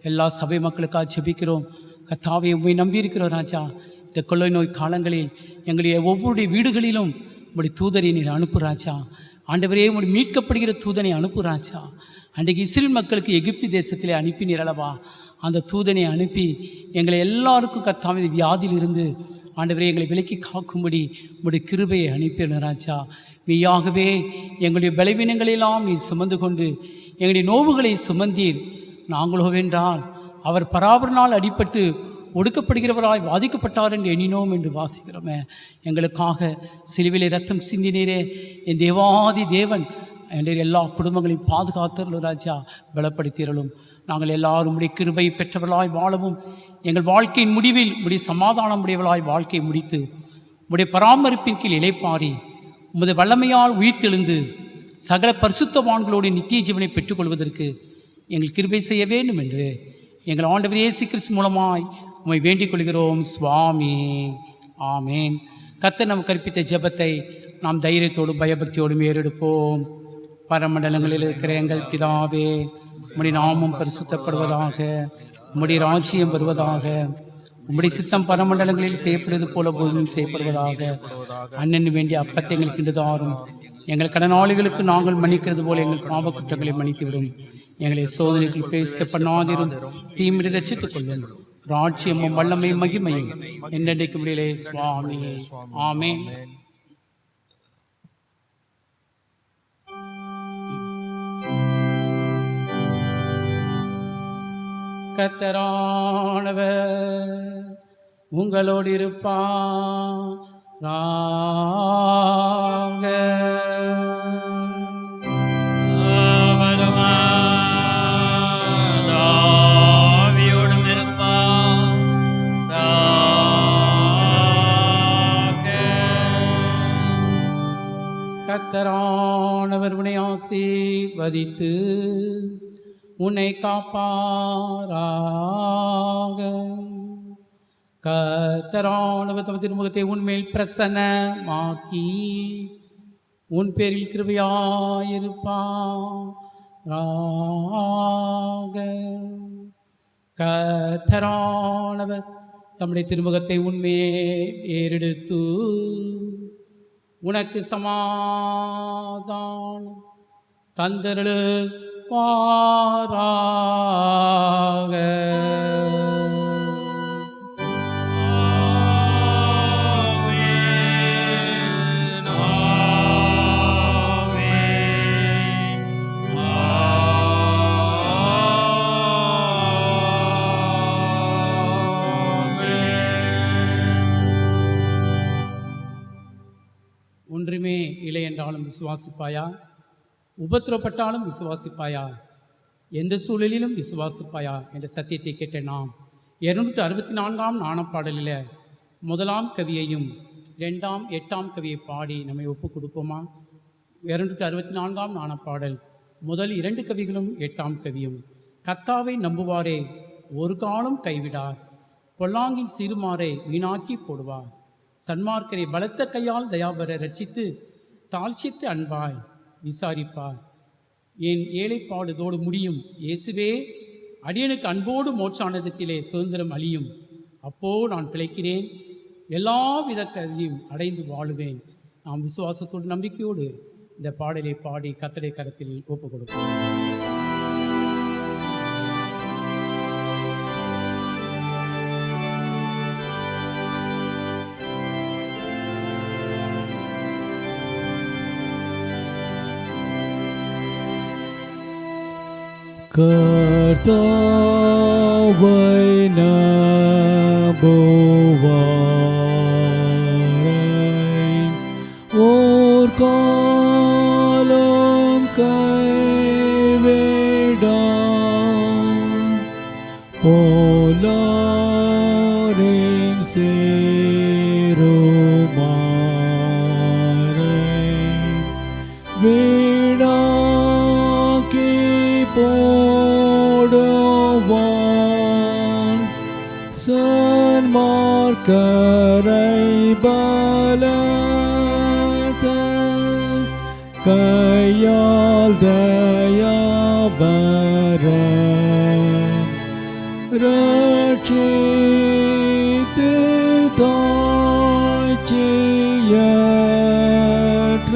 எல்லா சபை மக்களுக்காக ஜெபிக்கிறோம். கர்த்தாவே உம்மை நம்பியிருக்கிறோம் ராஜா. இந்த கொள்ளை நோய் காலங்களில் எங்களுடைய ஒவ்வொரு வீடுகளிலும் உடைய தூதரை நீர் அனுப்பு ராஜா. ஆண்டவரே உடைய மீட்கப்படுகிற தூதனை அனுப்பு ராஜா. அன்றைக்கு இஸ்ரேல் மக்களுக்கு எகிப்து தேசத்திலே அனுப்பினீர் அல்லவா, அந்த தூதனை அனுப்பி எங்களை எல்லாருக்கும் கர்த்தாவே வியாதியிலிருந்து ஆண்டவரே எங்களை விலக்கி காக்கும்படி உடைய கிருபையை அனுப்பின ராஜா. மெய்யாகவே எங்களுடைய பலவீனங்களெல்லாம் நீர் சுமந்து கொண்டு எங்களுடைய நோவுகளை சுமந்தீர். நாங்களோ வென்றால் அவர் பராபரனால் அடிபட்டு ஒடுக்கப்படுகிறவராய் பாதிக்கப்பட்டார் என்று எண்ணினோம் என்று வாசிக்கிறோமே. எங்களுக்காக சிலுவிலே ரத்தம் சிந்தினீரே என் தேவாதி தேவன் என்ற எல்லா குடும்பங்களையும் பாதுகாத்தருளும் ராஜா, பலப்படுத்தியருளும். நாங்கள் எல்லாரும் உடைய கிருபை பெற்றவர்களாய் வாழவும் எங்கள் வாழ்க்கையின் முடிவில் உடைய சமாதானம் உடையவர்களாய் வாழ்க்கையை முடித்து உடைய பராமரிப்பின் கீழ் இளைப்பாரி உமது வல்லமையால் உயிர்த்தெழுந்து சகல பரிசுத்தவான்களோடு நித்திய ஜீவனை பெற்றுக்கொள்வதற்கு எங்கள் கிருபை செய்ய வேண்டும் என்று எங்கள் ஆண்டவர் இயேசு கிறிஸ்து மூலமாய் உம்மை வேண்டிக் கொள்கிறோம் சுவாமி. ஆமேன். கர்த்தர் நமக்கு கற்பித்த ஜெபத்தை நாம் தைரியத்தோடும் பயபக்தியோடும் ஏறெடுப்போம். பரமண்டலங்களில் இருக்கிற எங்கள் பிதாவே, உம்முடைய நாமம் பரிசுத்தப்படுவதாக, உம்முடைய ராஜ்யம் வருவதாக, உம்முடைய சித்தம் பரமண்டலங்களில் செய்யப்படுவது போல பூமியில் செய்யப்படுவதாக. அண்ணன் வேண்டிய அப்பத்தை எங்களுக்கு இன்று தாரும். எங்கள் கடனாளிகளுக்கு நாங்கள் மன்னிக்கிறது போல எங்கள் பாவ குற்றங்களை மன்னித்துவிடும். எங்களை சோதனைகள் பேசிக்க பண்ணாதிரும், தீமிடி ரட்சித்துக் கொள்ளும். ராஜ்யமும் வல்லமையும் மகிமையும் என்னென்றைக்கு முடியலே சுவாமி. ஆமென். கர்த்தரானவர் உங்களோடு இருப்பாராக. ஆவியோடும் இருப்பாராக. கர்த்தரானவர் உன்னை ஆசீர்வதித்து உன்னை காப்பாராக. கர்த்தரானவர் தமது திருமுகத்தை உன்மேல் பிரசன்னமாக்கி உன் பேரில் கிருபையாயிருப்பாராக. கர்த்தரானவர் தம்முடைய திருமுகத்தை உன்மேல் ஏறெடுத்து உனக்கு சமாதானம் தந்தருளு வாராக. ஒன்றுமே இல்லை என்றாலும் விசுவாசிப்பாயா? உபத்திரப்பட்டாலும் விசுவாசிப்பாயா? எந்த சூழலிலும் விசுவாசிப்பாயா என்ற சத்தியத்தை கேட்ட நாம் 264ஆம் நாணப்பாடலில் 1ஆம் கவியையும் 2ஆம் 8ஆம் கவியை பாடி நம்மை ஒப்புக் கொடுப்போமா? 264ஆம் நாணப்பாடல் முதல் 2 கவிகளும் 8ஆம் கவியும். கர்த்தாவை நம்புவாரே ஒரு காலம் கைவிடார், பொல்லாங்கின் சிறுமாரை வீணாக்கி போடுவார். சன்மார்க்கரை பலத்த கையால் தயாபர ரட்சித்து தாழ்ச்சித்து அன்பாய் விசாரிப்பார். என் ஏழைப்பாடுதோடு முடியும் இயேசுவே, அடியனுக்கு அன்போடு மோட்சானதத்திலே சுதந்திரம் அழியும். அப்போ நான் பிழைக்கிறேன், எல்லா வித கதையும் அடைந்து வாழுவேன். நாம் விசுவாசத்தோடு நம்பிக்கையோடு இந்த பாடலை பாடி கர்த்தருடைய கரத்தில் ஒப்புக் கொடுப்போம். கர்த்தாவை நம்புவாரை ஓர் காலம் கைவிடார், பொல்லாரின் சிறுமாரை வீணாக்கி போடுவான். சன்மார்க்கரை மார்க்கரை பலத்த கையால் தயாபர ரட்சித்து தாய்ச்சியற்ற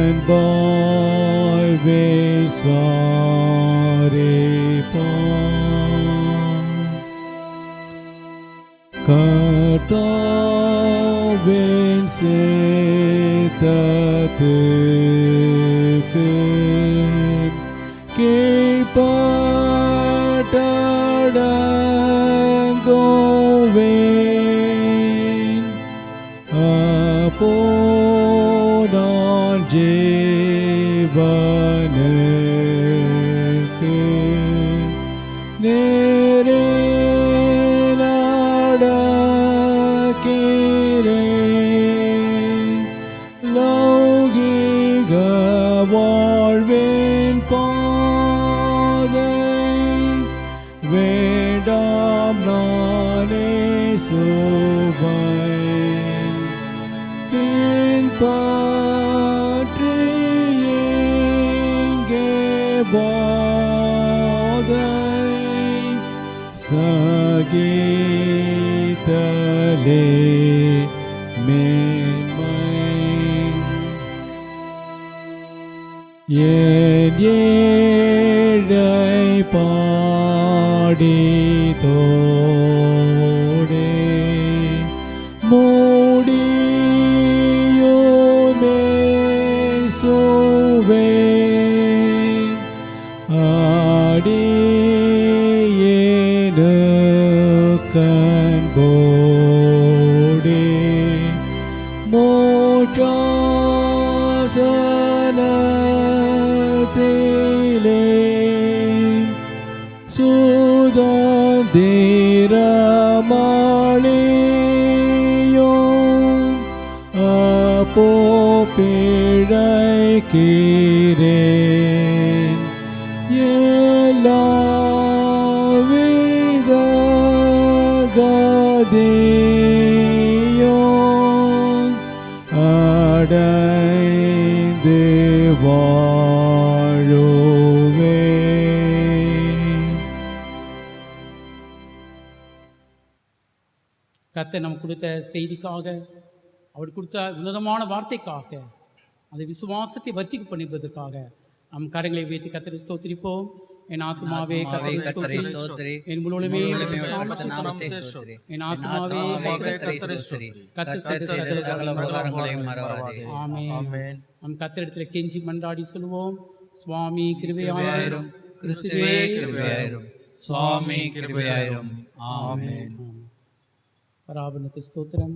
அன்பாய் விசாரிப்பான். கர்த்தாவின் சித்தத்துக்கு கீழ்ப்பட்டடங்குவேன். அப்போதான் ஜீவனுக்கு நேரே நடக்கிறேன். லௌகிக வாழ்வின் பாதை வேண்டாம் நானே சுவை பின்பற்றி எங்கே பாதை சகித்தலே மேன்மை. என் ஏழை பாடித்தோடே மூடியோமே சுவேன். அடியேனுக்கன்போடே மோட்சாசனத்திலே சுதந்திரமாளியோம் அப்போ பிழைக்கிறேன். எல்லாவித கதியும் அடைந்து வாழுவேன். கர்த்தர் நமக்கு கொடுத்த செய்திக்காக, அவர் கொடுத்த உன்னதமான வார்த்தைக்காக, அந்த விசுவாசத்தை வர்த்திக்க பண்ணிப்பதற்காக நம் கரங்களை வைத்து கர்த்தரை ஸ்தோத்திரிப்போம். என் ஆத்துமாவே கர்த்தரை ஸ்தோத்திரி, என் முழுவதுமே ஸ்தோத்திரி. என் ஆத்துமாவே கர்த்தரை ஸ்தோத்திரி. கர்த்தர் செய்த சகல உபகாரங்களையும் மறவாதே. ஆமென். நம் கர்த்தரிடத்தில் கெஞ்சி மன்றாடி சொல்லுவோம். சுவாமி கிருபையாயிரும், கிறிஸ்துவே கிருபையாயிரும், சுவாமி கிருபையாயிரும். ஆமென். பராபரனுக்கு ஸ்தோத்திரம்.